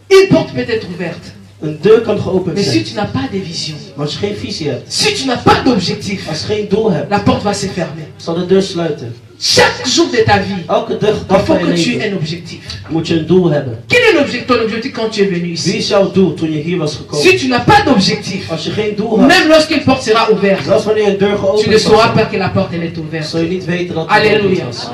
une porte peut être ouverte. Een deur kan geopend Mais si zijn. tu n'as pas de vision, Maar als je geen visie hebt, si tu n'as pas d'objectif, als je geen doel hebt, la porte va se fermer. zal de deur sluiten. Chaque jour de ta vie, Elke il dag van faut je que tu aies leven un objectif. moet je een doel hebben. Quel est ton objectif quand tu es venu Wie ici? is jouw doel toen je hier was gekomen? Si tu n'as pas d'objectif, Als je geen doel hebt, même lorsqu'une porte sera ouverte, zelfs wanneer een deur tu geopend ne sauras was, pas que la porte elle est ouverte. zul je niet weten dat het Alléluia. geopend was.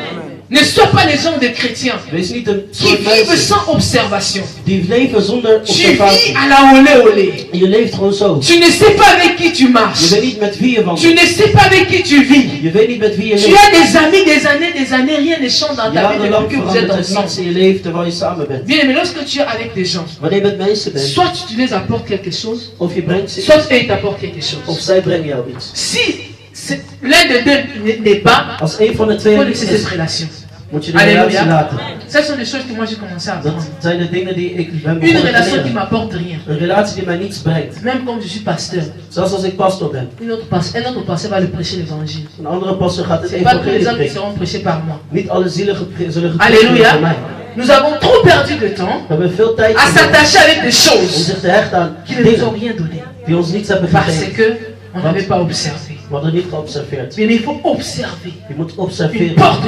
Ne sois pas les gens des chrétiens Wees niet een qui soort vivent mensen sans observation. die leven zonder Tu vis observatie. à la olé olé. En je leeft gewoon zo. Tu ne sais pas avec qui tu Je marches. weet niet met wie je Tu wandelt. ne sais pas avec qui tu vis. Je weet niet met wie je Tu leeft. as des amis, des années, rien ne change dans ta vie Jarenlang depuis que vous êtes verandert het niets ensemble. in je leven terwijl je samen bent. Bien, mais lorsque tu es avec des gens, Wanneer je met mensen bent, soit tu les apportes quelque chose, of je brengt ze, soit eux ils t'apportent quelque of chose. zij brengen jou iets. Si l'un de deux n'est pas, Als een van de il twee faut er laisser niet cette is, relation. moet je de relatie Alléluia. laten. Ça sont des choses que moi j'ai commencé à Dat apprendre. zijn de dingen die ik ben Une begonnen te relation qui leren. m'apporte rien. Een relatie die mij niets brengt. Même comme je suis pasteur. Zelfs als ik pastor ben. Un autre pasteur va le prêcher l'évangile. Een andere pastor gaat het C'est pas tous les evangelie hommes qui preken. seront prêchés par moi. Niet alle zielen zullen gepreekt worden Alléluia. door mij. Nous avons trop perdu de temps We hebben veel tijd à genomen s'attacher avec des om choses zich te hechten aan qui ne nous ont dingen rien donné. die ons niets hebben Parce gegeven. que on n'avait pas observé. We hadden niet geobserveerd. Mais il faut observer Je moet une observeren. porte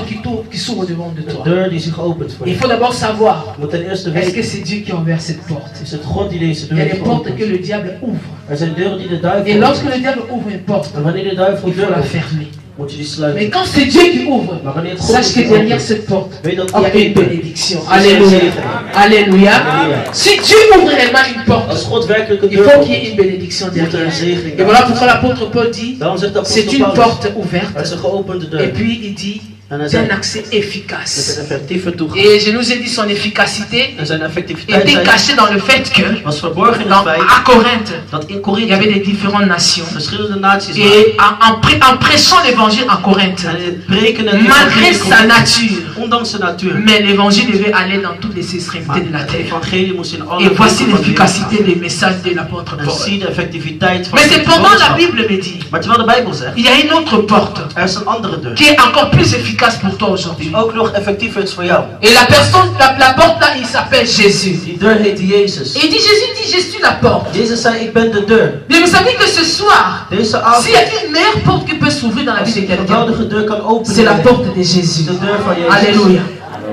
qui s'ouvre devant de Een toi. deur die zich opent voor Il je. faut d'abord savoir, Je moet ten eerste est-ce que weten, c'est Dieu qui a ouvert cette porte? is het God die deze Il deur y a heeft des portes que geopend. le diable ouvre. Er zijn deuren die de Et duivel lorsque opent. le diable ouvre une porte, En wanneer de duivel il de faut deur la opent, fermer. moet je die Mais sluiten. quand c'est Dieu qui ouvre, Maar wanneer het God sache is que die derrière opent, cette porte, weet dat il y a une achter bénédiction. Alléluia. Alléluia. Si Dieu ouvre réellement une porte, als God werkelijk een il deur faut opent, qu'il y ait une bénédiction moet er een derrière. zegening Et zijn. voilà pourquoi l'apôtre Paul dit, Daarom zegt de c'est apostel une Paulus, porte het is ouverte. een geopende Et deur. puis il dit, En hij d'un zei, accès met een efficace. effectieve toegang. Et je nous ai dit son efficacité En zijn effectiviteit était cachée dans le fait que was verborgen in het à feit Corinthe, dat in il y Korinthe avait des différentes nations. verschillende naties waren. Et en prêchant l'évangile à Corinthe, En het breken het malgré evangelie sa in Korinthe, nature, ondanks de natuur. mais l'évangile devait aller dans toutes les extrémités de la Het terre. evangelie moest in alle Et voici hoeken van de wereld l'efficacité des messages de l'apôtre gaan. En Paul. zie de effectiviteit van Mais de cependant, la boodschap. Bible me dit, Maar terwijl de Bijbel zegt, il y a une autre porte er is een andere deur. qui est encore plus efficace pour toi aujourd'hui. Die ook nog effectiever is voor jou. Et la personne, la porte là, il s'appelle Jésus. Die deur heet Jezus. Et il dit, Jésus dit, je suis la porte. Jezus zei, ik ben de deur. Mais vous savez que ce soir, Deze avond, s'il y a une meilleure porte qui peut s'ouvrir dans la als vie de je een quelqu'un, geweldige deur kan openen, c'est la porte de Jésus. de deur van Jezus. Alléluia.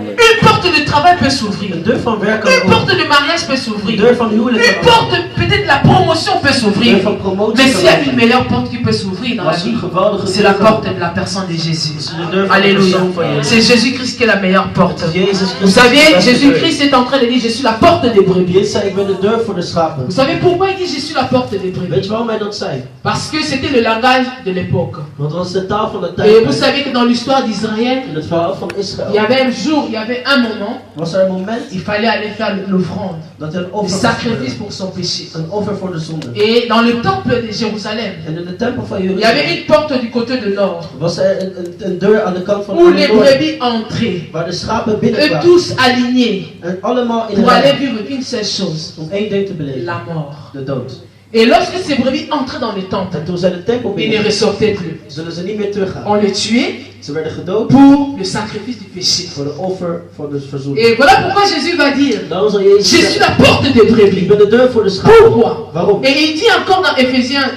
Une porte de travail peut s'ouvrir. Een deur van werk kan Une openen. porte de mariage peut Een s'ouvrir. deur van huwelijk Une kan openen. porte, peut-être la promotion peut Een s'ouvrir. deur van promotie Mais kan s'il y a une openen. meilleure porte qui peut s'ouvrir dans la Als vie, een geweldige c'est deur la kan porte de la personne de Jésus. is de deur van de Alléluia. persoon van Jezus. C'est Jésus-Christ qui est la meilleure porte. Jezus Vous Christus is de savez, beste Jésus-Christ deur. est en train de dire, je suis la porte des brebis. Jezus zei, ik ben de deur voor de schapen. Vous savez pourquoi il dit, je suis la porte des Weet brebis? je waarom hij dat zei? Parce que c'était le langage de l'époque. Want het was de taal van de Et vous tijd. savez que dans l'histoire d'Israël, In het verhaal van il y Israël avait un jour, il y avait un moment, was er een moment il fallait aller faire l'offrande, dat er een le offer sacrifice pour son péché. een offer voor de zonde. Et dans le temple de Jérusalem, En in de tempel van il y avait Jeruzalem une porte du côté de nord was er een deur aan de kant van où de les noord, brebis entraient, waar de schapen eux binnenkwamen. tous alignés, En allemaal in pour aller rij vivre une seule chose, om één ding te beleven. la mort. De dood. Et lorsque ces brebis entraient dans le temple, En toen zij de tempel ils ne binnen, ressortaient plus. zullen ze niet meer teruggaan. On les tuait Ze werden gedood pour le sacrifice du péché. voor de offer voor de verzoening. Et voilà pourquoi Jésus va dire, Daarom zal je Jezus suis zeggen, la porte des ik brebis. ben de deur voor de schapen. Pourquoi? Waarom? Et il dit encore dans Ephésiens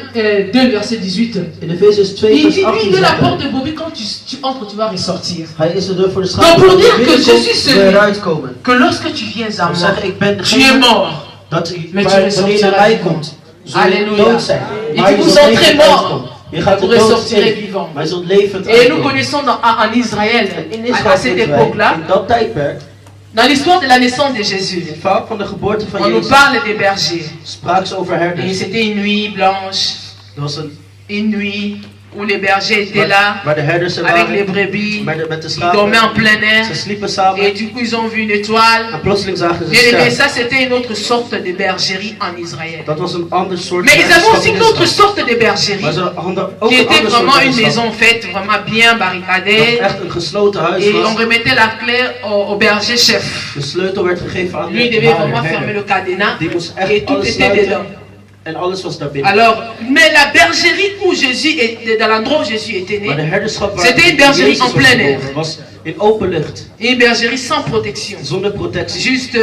2, verset 18, In Efesiërs 2 il vers dit, lui, 18 il est la zegt porte hij, de brebis, quand tu entres, tu vas ressortir. hij is de deur voor de Donc schapen. pour dire Als je que binnenkomt, Jésus zul je se eruit komen. que lorsque tu viens à Dan moi, zeg ik ben tu es degene mort. dat Mais tu wanneer je ressortiras naar mij vivant. komt, zul je Alléluia. dood zijn. Il Maar dit, je vous zult entrez levend mort, uitkomen. Je gaat de vous dood ressortirez in, vivant. maar je zult levend Et nous uitkomen. connaissons en Israël, In à Israël cette weten wij, époque-là, in dat tijdperk, dans l'histoire de la naissance de Jésus, in het verhaal van de geboorte van on nous Jezus, parle des bergers. sprak ze over Et herders. c'était une nuit blanche, Er was une nuit où les bergers étaient là, waar de herders er avec les waren, brebis, met de ils dormaient en schapen. plein air, Ze sliepen et samen du coup ils ont vu une étoile. en plotseling zagen ze Bien aimé, ster. ça c'était une autre sorte de bergerie en Israël. Dat was een ander soort Mais ils avaient herderschap aussi in une autre Israël. sorte de bergerie, Maar ze hadden ook qui een était ander soort vraiment une herderschap. maison faite, vraiment bien Dat barricadée, echt een gesloten huis et on was. remettait la clé au berger chef. De sleutel werd gegeven aan Lui il de devait vraiment fermer herder. le cadenas, Die moest echt et tout alles était sluiten dedans. en alles was daar binnen. Alors, mais la bergerie où Jésus était, dans l'endroit où Jésus était Maar de né, herderschap waar C'était une bergerie Jezus en was plein air. geboren was in open lucht, une bergerie sans protection. zonder protectie. Juste,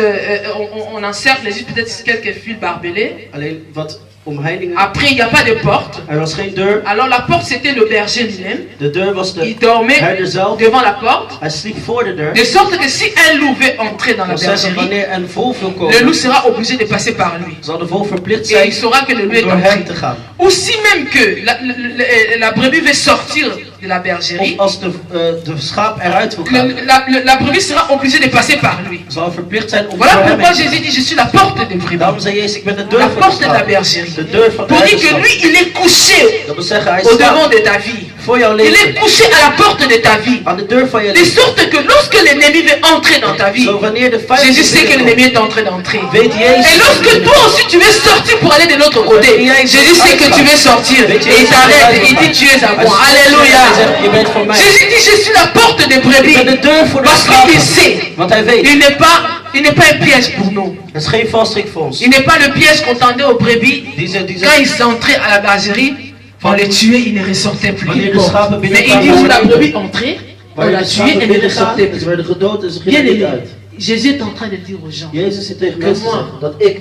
on encercle juste peut-être quelques fils barbelés. Alleen wat omheiningen. Après, il n'y a pas de porte. Er was geen deur. Alors la porte, c'était le berger lui-même. De deur was Il de dormait herder zelf. devant la porte. Hij sliep voor de deur. De sorte que si un loup veut entrer dans la Dat zeggen bergerie, wanneer een vogel wil le loup komen, sera obligé de passer par lui. zal de vogel verplicht Et il zijn saura que le loup om est door hem te entré. gaan. Ou si même que la brebis veut sortir de la bergerie, Of als de schaap eruit wil gaan, la brebis sera obligée de passer par lui. zal hij verplicht zijn om Voilà door hem pourquoi heen te Jésus dit, je suis la porte des brebis. Daarom zei Jezus, ik ben de La deur van de porte de la schaap. bergerie. De deur van de Pour dire que herderschap. lui, il est couché Dat wil zeggen, hij au devant staat de ta vie. voor jouw Il est leven. couché à la porte de ta vie. Aan de deur van je De leven. sorte que lorsque l'ennemi veut entrer dans ta vie, Zo wanneer de vijand Jésus sait que l'ennemi binnenkomt, est en train d'entrer. weet Jezus. Et lorsque toi aussi tu veux sortir pour aller de l'autre côté, Jésus sait que tu veux sortir. Et il t'arrête et il dit tu es à moi. Alléluia. Je bent voor mij. Jésus dit je suis la porte des Ik brebis. ben de deur voor de Parce schapen. qu'il sait, Want hij weet, il n'est pas un piège pour nous. het is geen valstrik voor ons. Il n'est pas le piège qu'on tendait aux brebis. Die Quand ils entraient à la bergerie, on les tuait, ils ne ressortaient plus. Wanneer de schapen Mais il binnenkwamen, dit où la brebis entrait, on wanneer la de tuait schapen et ne binnengaan, ressortait plus. ze werden gedood en ze Bien gingen niet aimé, uit. Jésus est en train de dire aux gens, Jezus zit tegen Que mensen te moi. zeggen dat ik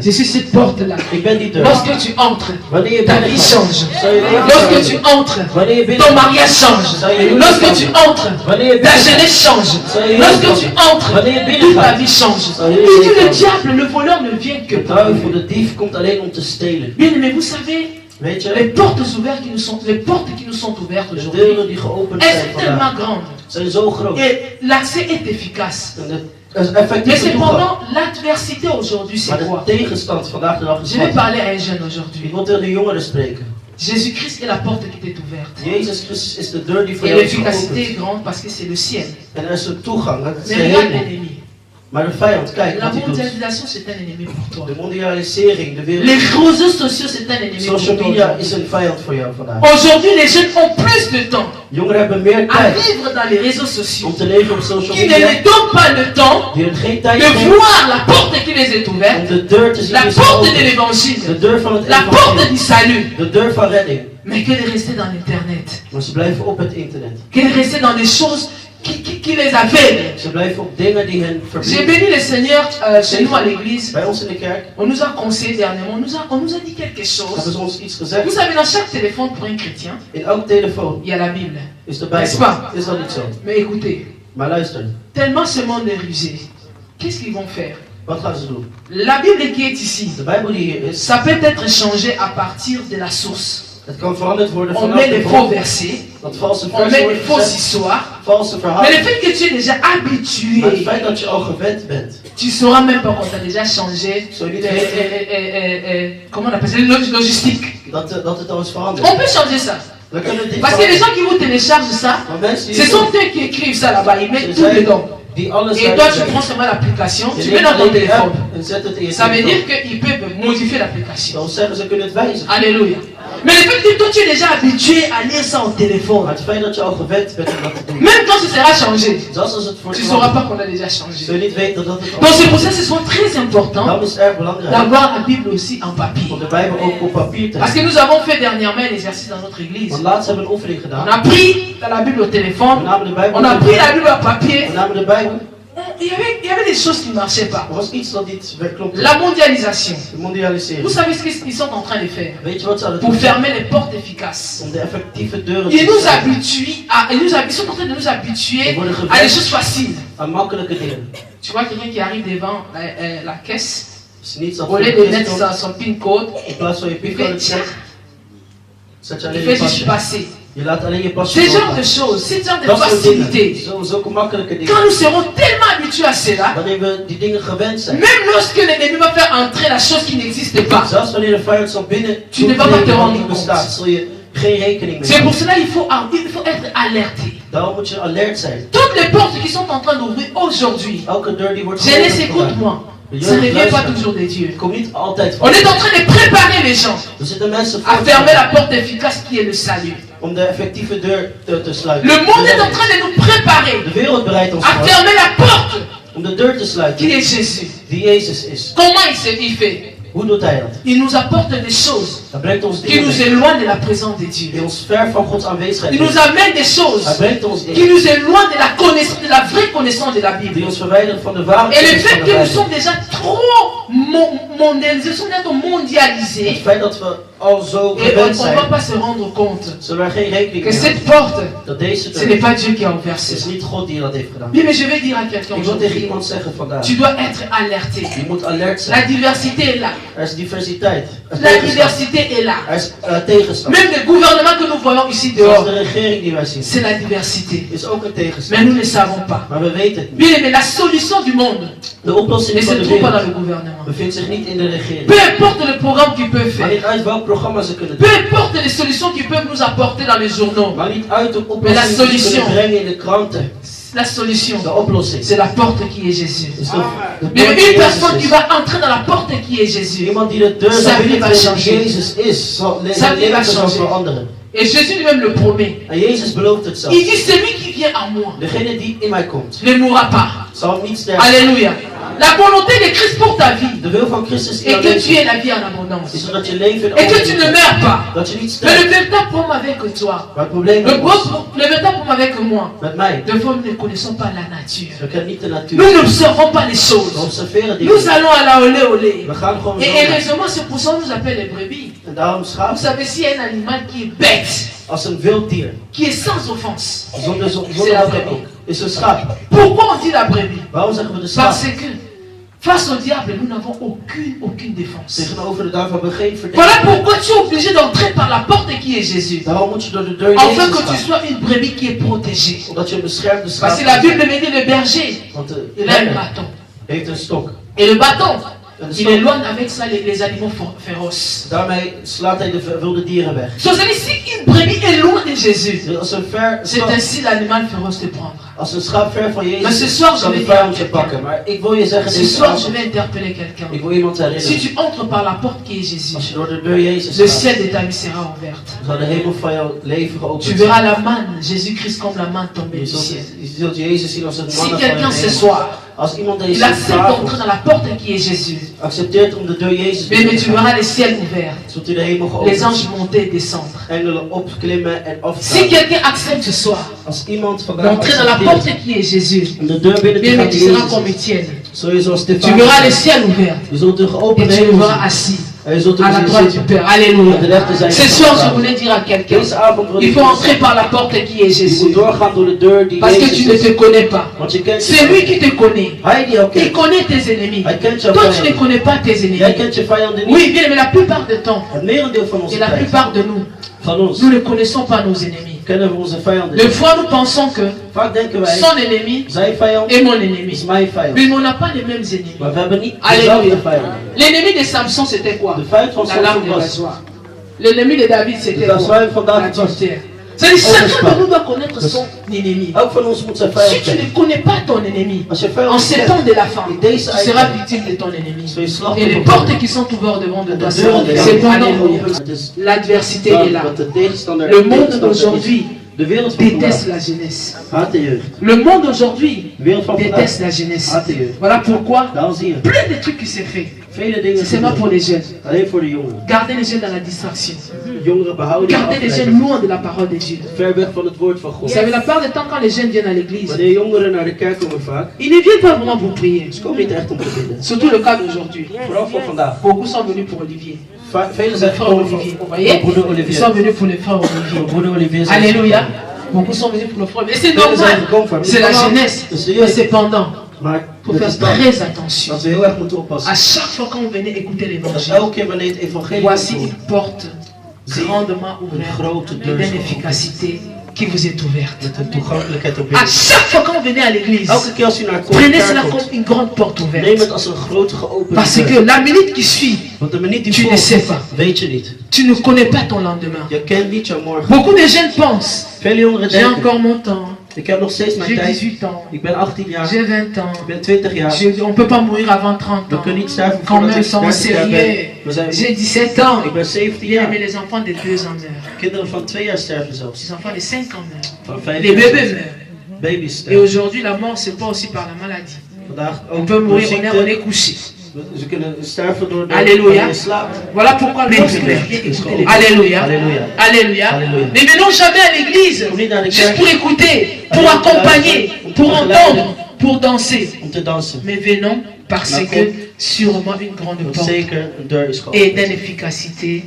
je suis cette porte-là. ben die deur. Lorsque tu entres, Wanneer je ta vie binnengaat, change. zal je leven Lorsque veranderen. tu entres, Wanneer je ton binnengaat, mariage change. Lorsque tu entres, ta jeunesse change. Lorsque tu entres, toute ta vie change. Il dit le diable, le voleur ne vient que de pour duivel, lui. de dief komt alleen om te stelen. Bien, mais vous savez, Weet les je, portes ouvertes qui nous sont, les portes qui nous sont ouvertes de aujourd'hui, deuren die geopend elles zijn sont tellement vandaag grandes. zijn zo groot. Et l'accès est efficace. En het is Mais effectieve toegang. cependant, l'adversité aujourd'hui, c'est Maar de quoi? tegenstand vandaag de dag is Je vais wat. parler à un jeune Ik aujourd'hui. wil tegen de jongeren spreken. Jésus-Christ est la porte qui t'est ouverte. Jezus Christus is de deur die voor Et jou is l'efficacité est geopend. grande parce que c'est le ciel. En er is een toegang, dat is de Mais regarde hemel. l'ennemi. Maar de vijand, kijk La wat hij doet. mondialisation, c'est un ennemi pour toi. De mondialisering, de wereld. Les réseaux sociaux, c'est un ennemi pour Social toi. media is een vijand voor jou vandaag. Aujourd'hui, les jeunes ont plus de temps Jongeren hebben meer à tijd vivre dans les réseaux sociaux om te leven op social qui ne media. les donnent pas le temps Die hebben geen tijd de meer voir la porte qui les est om ouverte, de deur te zien la die is porte de geopend. l'évangile, De deur van het la porte evangelie. du salut, De deur van redding. mais que de rester dans l'internet, Maar ze blijven op het internet. que de rester dans des choses qui les aveuglent. Ze blijven op dingen die hen J'ai verbinden. béni le Seigneur chez nous à l'église. Bij ons in de kerk On nous a conseillé dernièrement, on nous a dit quelque hebben chose. ze ons iets Vous gezegd. savez, dans chaque téléphone pour un chrétien, In elk telefoon il y a la Bible. is de N'est-ce Bijbel. pas? Is dat niet zo? Mais écoutez, Maar luister, tellement ce monde est rusé, qu'est-ce qu'ils vont faire? wat gaan ze doen? La Bible qui est ici, De Bijbel die hier is, ça peut être changé à partir de la source. het kan veranderd worden On vanaf met de les faux bron. versets, Dat valse on versen met les worden fausses gezet, histoires. valse Mais verhalen. le fait que tu es déjà Maar het habitué, feit dat je al gewend bent, tu sauras même pas qu'on t'a déjà changé. Comment on appelle ça? Logistique. dat het al is veranderd. On peut changer ça. Dan kunnen we dit Parce que les veranderen. gens qui vous téléchargent ça, Maar mensen ce die, sont eux qui écrivent ça là-bas. Ils mettent tout dedans. die alles Et toi, tu prends seulement l'application, tu mets dans ton téléphone. en zet het in je Ça veut telefoon. dire qu'ils peuvent modifier l'application. Dan zeggen ze kunnen het wijzigen. Alléluia. Mais le fait que toi, tu es déjà habitué à lire ça au téléphone, Maar het feit dat je al gewend bent om dat te doen. même quand ce sera changé, Zelfs als het voor tu het ne sauras verandert, pas qu'on a déjà zul changé. je niet weten dat het al Donc is. c'est pour ça que ce sont très important Daarom is het erg belangrijk d'avoir la Bible aussi en papier. om de Bijbel ook op papier te Parce que hebben. nous avons fait dernièrement un exercice dans notre église. Want laatst hebben we een oefening On gedaan. a pris la Bible au We téléphone, namen de Bijbel on a op pris de- la Bible au papier. We namen de Bijbel. Il y avait des choses qui ne marchaient pas. Er was iets dat niet klopte. La mondialisation. De mondialisering. Vous savez ce qu'ils sont en train de faire Weet je wat ze aan het pour doen zijn? fermer les portes efficaces. Om de effectieve deuren Ils nous sluiten. habituent ils sont en train de nous habituer à des choses faciles. Aan makkelijke dingen. Tu vois quelqu'un qui arrive devant la caisse, Het is niet zo au lieu de mettre son PIN code, in plaats van je il pincode fait, te zetten, zet je il alleen fait je juste pasje. passer. Je laat alleen je pasje Ce genre doorgaan. de choses, ce genre de Dat soort dingen. facilité. Zulke makkelijke dingen. Quand nous serons tellement habitués à cela, Wanneer we die dingen gewend zijn. même lorsque l'ennemi va faire entrer la chose qui n'existe pas, Zelfs wanneer de vijand zal binnen Tu ne vas pas te wat rendre niet compte. bestaat, zul je geen rekening mee c'est pour houden. cela qu'il faut être alerté. Daarom moet je alert zijn. Toutes les portes qui sont en train d'ouvrir aujourd'hui, Elke deur die wordt jeunesse, geopend vandaag. écoute-moi, De ça ne jeugd vient pas luistert. toujours de Dieu. Het komt niet altijd On van. est en train de préparer les gens Er zitten mensen à voor fermer la porte efficace qui est le salut. om de effectieve deur te sluiten. Le monde est en train de nous préparer De wereld bereidt ons à voor fermer la porte om de deur te qui sluiten est Jésus. die Jezus is. Comment il fait? Hoe doet hij dat? Il nous apporte des choses Hij brengt ons qui dingen nous mee éloignent de la présence de Dieu. die ons ver van Gods aanwezigheid Il nous brengen. amène des choses Hij brengt ons qui dingen nous éloignent de la connaissance, de la vraie connaissance de la die Bible. ons verwijderen van de ware Et le kennis van fait de que nous Bijbel. sommes déjà trop mondialisés, nous sommes déjà Het mondialisés, feit dat we al zo et gewend on ne zijn, va pas se rendre compte zullen we er geen rekening que mee cette houden. porte, Dat deze ce n'est deur, pas Dieu qui a ouvert het is cela. niet God die dat heeft gedaan. Oui, mais je vais dire à quelqu'un Ik wil tegen aujourd'hui, iemand zeggen vandaag, tu dois être alerté. je moet alert La zijn. diversité est là. Er is diversiteit. Er is La tegenstand. diversité est là. Er is tegenstand. Même le gouvernement que nous voyons ici Zelfs dehors, de regering die wij zien, c'est la diversité. is ook een Mais tegenstand. nous ne savons pas. Maar we weten het niet. Bien aimé, la solution du monde De oplossing ne van se de trouve pas dans wereld le gouvernement. bevindt zich niet in de regering. Peu importe le programme qu'ils peuvent Maar faire, niet uit welk programma ze kunnen peu doen. importe les solutions qu'ils peuvent nous apporter dans les journaux, Maar niet uit de Maar oplossing la die ze solution. kunnen brengen in de kranten. la solution, De oplossing c'est la porte qui est Jésus. is de Mais deur die une Jezus personne qui is. va entrer dans la porte qui est Jésus, Iemand die de deur Sa naar vie binnen va brengt changer. die Jezus is, zal Sa zijn vie va leven zal changer. veranderen. et Jésus lui-même le promet, En Jezus belooft het zelf. il dit celui qui vient à moi Degene die in mij komt, ne mourra pas. zal niet sterven. Alléluia. La volonté de Christ pour ta vie De wil van Christus in est jouw que tu leven aies la vie en abondance is dat je leven in et que tu ne overvloed meurs hebt. pas. Dat je niet Mais sterft. le véritable problème avec toi, Maar het probleem met ons, le véritable problème avec moi, met mij, de fois nous ne connaissons pas la nature. we kennen niet de natuur. Nous n'observons pas les We choses. observeren Nous dingen. allons à la olé olé. We gaan gewoon Et zo. naar. heureusement, c'est pour ça qu'on nous appelle les brebis. En daarom Vous schaap savez, s'il y a un animal qui est bête, als een wild dier, qui est sans offense, zonder C'est zonder la wat dan brebis. ook, is een schaap. pourquoi on dit la brebis? Waarom zeggen we de schaap? Parce que face au diable, nous n'avons aucune défense. Tegenover de duivel hebben we geen Voilà verdediging. pourquoi tu es obligé d'entrer par la porte qui est Jésus. Daarom moet je door de deur Afin Jezus que tu gaan. sois une brebis qui est protégée. Omdat je een beschermde schaap Parce que la bent. Bible me dit le berger, Want de il a un herder bâton. heeft een stok. Et le bâton, Il éloigne avec ça les animaux féroces. Daarmee slaat hij de wilde dieren weg. Si une brebis est loin de Jésus, Als c'est ainsi l'animal féroce te prendra. Als een schaap ver van Maar ce Jezus soir, kan je de vais vijand dire je pakken. Maar ik wil je zeggen Ce deze soir, je avond, vais interpeller quelqu'un. ik wil iemand Si herinneren. tu entres par la porte qui est Jésus, Als je door de deur Jezus le gaat, ciel de ta vie sera ouvert. zal de hemel van jouw leven Tu geopend verras zijn. la manne, Jésus-Christ comme la manne tombée Je du ciel. zult Jezus zien als het Si mannen van quelqu'un de ce hemel. soir, Als iemand il deze accepte d'entrer avond dans la porte qui est Jésus, accepteert om de deur Jezus mais binnen te tu gaan, verras le ciel ouvert, zult u de hemel les geopend anges zien. monter et descendre. Engelen opklimmen en Si afgaan. quelqu'un accepte ce soir Als iemand vandaag d'entrer dans la porte accepteert qui est Jésus, om de deur binnen te bien, gaan mais tu die seras Jezus comme is, Étienne. zul je zoals Tu Stefanus verras le zijn. ciel ouvert Je zult een et geopende tu le hemel verras zien. assis En je zult à la hem zien droite du zitten. Père. Alléluia. Aan de rechterzijde Ce van soir, de je Vader. voulais dire à quelqu'un, Deze avond wil il ik faut je entrer zeggen, par la porte qui est je moet Jésus. doorgaan door de deur die Parce que tu Jezus ne is. te connais pas. Want je kent C'est lui qui te connaît. Hij die jou Il kent. connaît tes ennemis. Hij kent jouw Toi, tu ne vijanden. connais pas tes Jij ennemis. kent je vijanden niet. Oui, bien, mais la plupart du temps, Het merendeel van onze et la tijd, plupart de nous, van ons, nous ne connaissons pas nos ennemis. kennen we onze vijanden Des niet. fois, nous pensons que Vaak denken wij, son ennemi zijn vijand est mon is ennemi. mijn vijand. Mais on n'a pas les mêmes ennemis. Maar we hebben niet Alléluia. dezelfde vijanden. L'ennemi de Samson, c'était quoi? De vijand van La lame Samson de was rasoir. L'ennemi de David, c'était de quoi? vijand van David was. L'adultère. C'est-à-dire, chacun de nous doit connaître son ennemi. Elk van ons moet zijn Si vijand tu ne kennen. connais pas ton ennemi, Als je en vijand ces kent, temps de la fin, in deze tu seras tijd victime de ton ennemi. zul je Et slachtoffer les worden. portes qui sont ouvertes devant de En toi de seront deuren die fermées. zijn Alléluia. open. Het is L'adversité est là. dat de tegenstander Le monde tegenstander is. d'aujourd'hui De wereld van déteste vandaag la jeunesse. haat de jeugd. Le monde d'aujourd'hui De wereld van déteste vandaag la jeunesse. haat de jeugd. Voilà pourquoi Daarom zie je plein de trucs qui se fait. vele dingen C'est seulement pour gebeuren. les jeunes. Alleen voor de jongeren. Gardez les jeunes dans la distraction. Jongeren behouden de Gardez les jeunes afleiding. loin de la parole de Dieu. Ver weg van het woord van Vous God. savez, la part du temps, quand les jeunes viennent à l'église, Wanneer jongeren naar de kerk komen vaak, ils ne viennent pas vraiment pour prier. ze komen niet echt om te bidden. Surtout le cas d'aujourd'hui. Vooral voor vandaag. Beaucoup sont venus pour Olivier. Velen Le zijn frère gekomen voor Olivier. Vous voyez? broeder Ils Olivier. sont venus pour le frère Voor Olivier. broeder Olivier zijn Alléluia. gekomen. Beaucoup sont venus pour le frère. Et c'est Velen zijn normal. gekomen voor C'est la jeunesse. Mais cependant, Maar il faut het faire is dat très attention. dat we heel erg moeten oppassen. À chaque fois quand vous venez écouter Dat l'évangile, elke keer wanneer het evangelie voici komt, une porte grandement ouverte et d'une efficacité qui vous est ouverte. met een toegankelijkheid op À binnen. chaque fois quand vous venez à l'église, Elke keer als u naar een prenez cela kerk comme komt, une grande porte neem ouverte. het als een grote geopende Parce deur. que la minute qui suit, Want de minuut die tu ne volgt, sais pas. weet je niet. Tu ne connais pas ton lendemain. Je kent niet jouw morgen. Beaucoup de jeunes pensent, Vele jongeren j'ai denken, encore mon temps, ik heb nog steeds mijn j'ai tijd. 18 ans, Ik ben 18 jaar, j'ai 20 ans, ik ben 20 jaar. on ne peut pas mourir avant 30 We ans. kunnen niet sterven Quand voordat même, ik sont 30 jaar ben. sérieux. We zijn, J'ai 17 ans. ik ben 17 Bien, jaar. mais les enfants de 2 ans meurent. Kinderen van 2 jaar sterven zelfs. Les enfants de 5 ans meurent. Van 5 Les jaar. bébés zelfs. meurent. Baby's Et sterven. aujourd'hui, la mort, c'est pas aussi par la maladie. Vandaag On ook peut door mourir, on ziekte. est couché. Ze kunnen sterven door de Alléluia. de slaap. Voilà pourquoi lorsque Alléluia. Alléluia. Alléluia. Alléluia. Alléluia. Ne venons jamais à l'église Kom niet naar de juste kerk pour écouter, pour Alléluia. accompagner, pour entendre, pour danser. om te dansen. Mais venons parce Maar que kom. sûrement une grande Want porte zeker een deur is et geopend. d'une efficacité,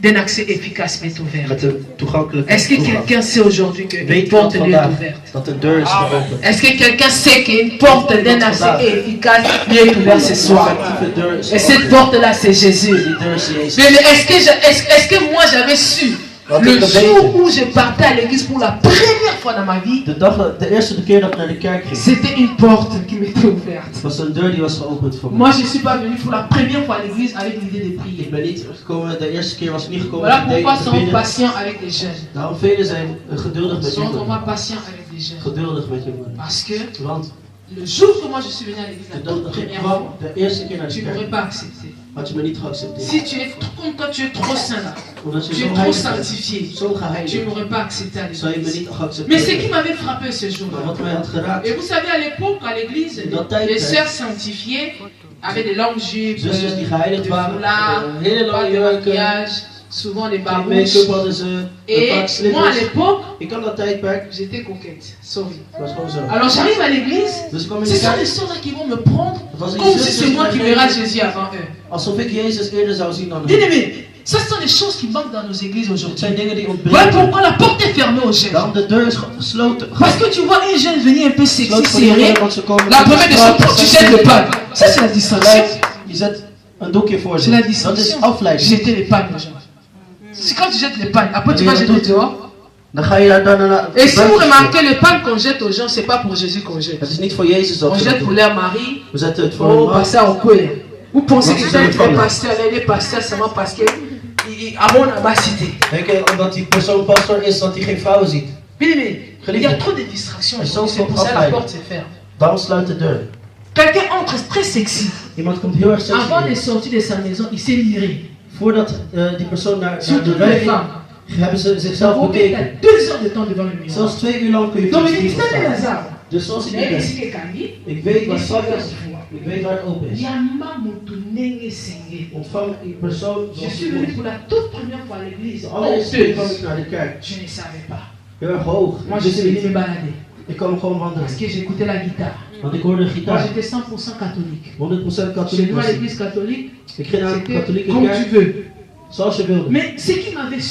d'un accès efficace m'est ouverte. Met een toegankelijke Est-ce que toegang. quelqu'un sait aujourd'hui qu'une Weet porte iemand lui est vandaag ouverte? dat een deur is geopend? Est-ce que quelqu'un sait qu'une porte d'un accès efficace lui est ouverte ce Een soir? effectieve deur is Et cette geopend. porte-là, c'est Jésus. Die deur is Jezus. Mais est-ce que moi j'avais su le jour où je partais à l'église pour la première fois dans ma vie, De eerste keer dat ik naar de kerk ging, c'était une porte qui m'était ouverte. was een deur die was geopend voor mij. Moi je ne suis pas venu pour la première fois à l'église avec l'idée de prier. Ik ben niet gekomen, de eerste keer was ik niet gekomen Voilà met pourquoi te soyons bidden. patients avec les jeunes. Daarom velen zijn geduldig met Soyons jongeren. vraiment patients avec les jeunes. Geduldig met jongeren. Parce que Want le jour que moi je suis venu à l'église la de dag toute dat ik première kwam, fois, de eerste keer naar de tu n'aurais kerk, pas accepté. had je me niet geaccepteerd. Si tu es comme toi, tu es trop saint là. Omdat je Tu zo es trop heilig bent, sanctifié. zo Tu geheiligd, n'aurais pas accepté à zou je me l'église. niet Mais geaccepteerd ce qui hebben. m'avait frappé ce Maar jour-là, wat mij had geraakt, et vous savez, à l'époque, à l'église, les sœurs sanctifiées avaient des longues jupes, zusters die geheiligd des waren, foulards, hele pas lange de jurken, maquillage, souvent des geen babouches. make-up hadden ze, een Et pak moi, à slippers. l'époque, Ik kan dat tijdperk, j'étais coquette. Sorry. het was gewoon zo. Alors j'arrive à l'église, Dus ik kwam in ce de sont kerk, les sœurs là qui vont me prendre was die comme si zusters c'est die moi mij qui deden, verrai Jésus avant eux. alsof ik Jezus eerder zou zien dan Bien hem. aimé, ça ce sont des choses qui manquent dans nos églises Het zijn aujourd'hui. dingen die Voilà ontbreken. pourquoi la porte est fermée aux jeunes. Daarom de deur is gesloten. Parce que tu vois un jeune venir un peu sexy, Gesloten voor serré. jongeren, want ze komen La met première de des choses, straat, tu zijn jettes le gelijk. pan. Ça c'est la distraction. Je zet een doekje voor C'est ze. la Dat is distraction. afleiding. Jeter les pannes aux gens. C'est quand tu jettes les pannes, après tu vas jeter dehors. Dan ga je daar dan naar. Et si vous remarquez, le pan qu'on jette aux gens, c'est pas pour Jésus qu'on jette. Het is niet voor Jezus dat On we jette dat pour doen. leur mari, We zetten het voor oh, hun man. passer au couille. Vous pensez que Wat je is er suis un van? pasteur, il est pasteur seulement parce que avant la cité. Denk je omdat die persoon pastor is dat hij geen vrouwen ziet? Bien aimé, il y a trop de distractions. Er is zoveel C'est pour ça que la afleiding. porte se ferme. Dan sluit de deur. Quelqu'un entre très sexy. Iemand komt heel erg sexy Avant de in. sortir de sa maison, il s'est miré. Voordat die persoon naar de Surtout wijk les ging, femmes. hebben ze Donc, zichzelf vous mettez à bekeken. 2 heures de temps devant le miroir. Zelfs 2 uur lang kun je Donc, voor il de dit, spiegel c'est staan. Lazare. Dus zoals ik Il nu est ben, ici que Kandi. ik weet waar Il het vak s'est is, fait. ik weet waar het open is. Yama Mutunenge Senge. Ontvang die persoon Je zoals suis die venu wordt. pour la toute première fois à l'église. De allereerste keer kwam ik Honteuse. naar de kerk. Je ne savais pas. Heel erg hoog. Moi, Ik je wist suis het venu me niet. balader. Ik kwam gewoon wandelen. Parce que j'écoutais la guitare. Want ik hoorde een Moi, gitaar. j'étais 100% catholique. 100% Je katholiek vais was à ik. l'église catholique. Ik ging naar een C'était katholieke comme tu kerk veux. zoals je wilde. Mais ce qui m'avait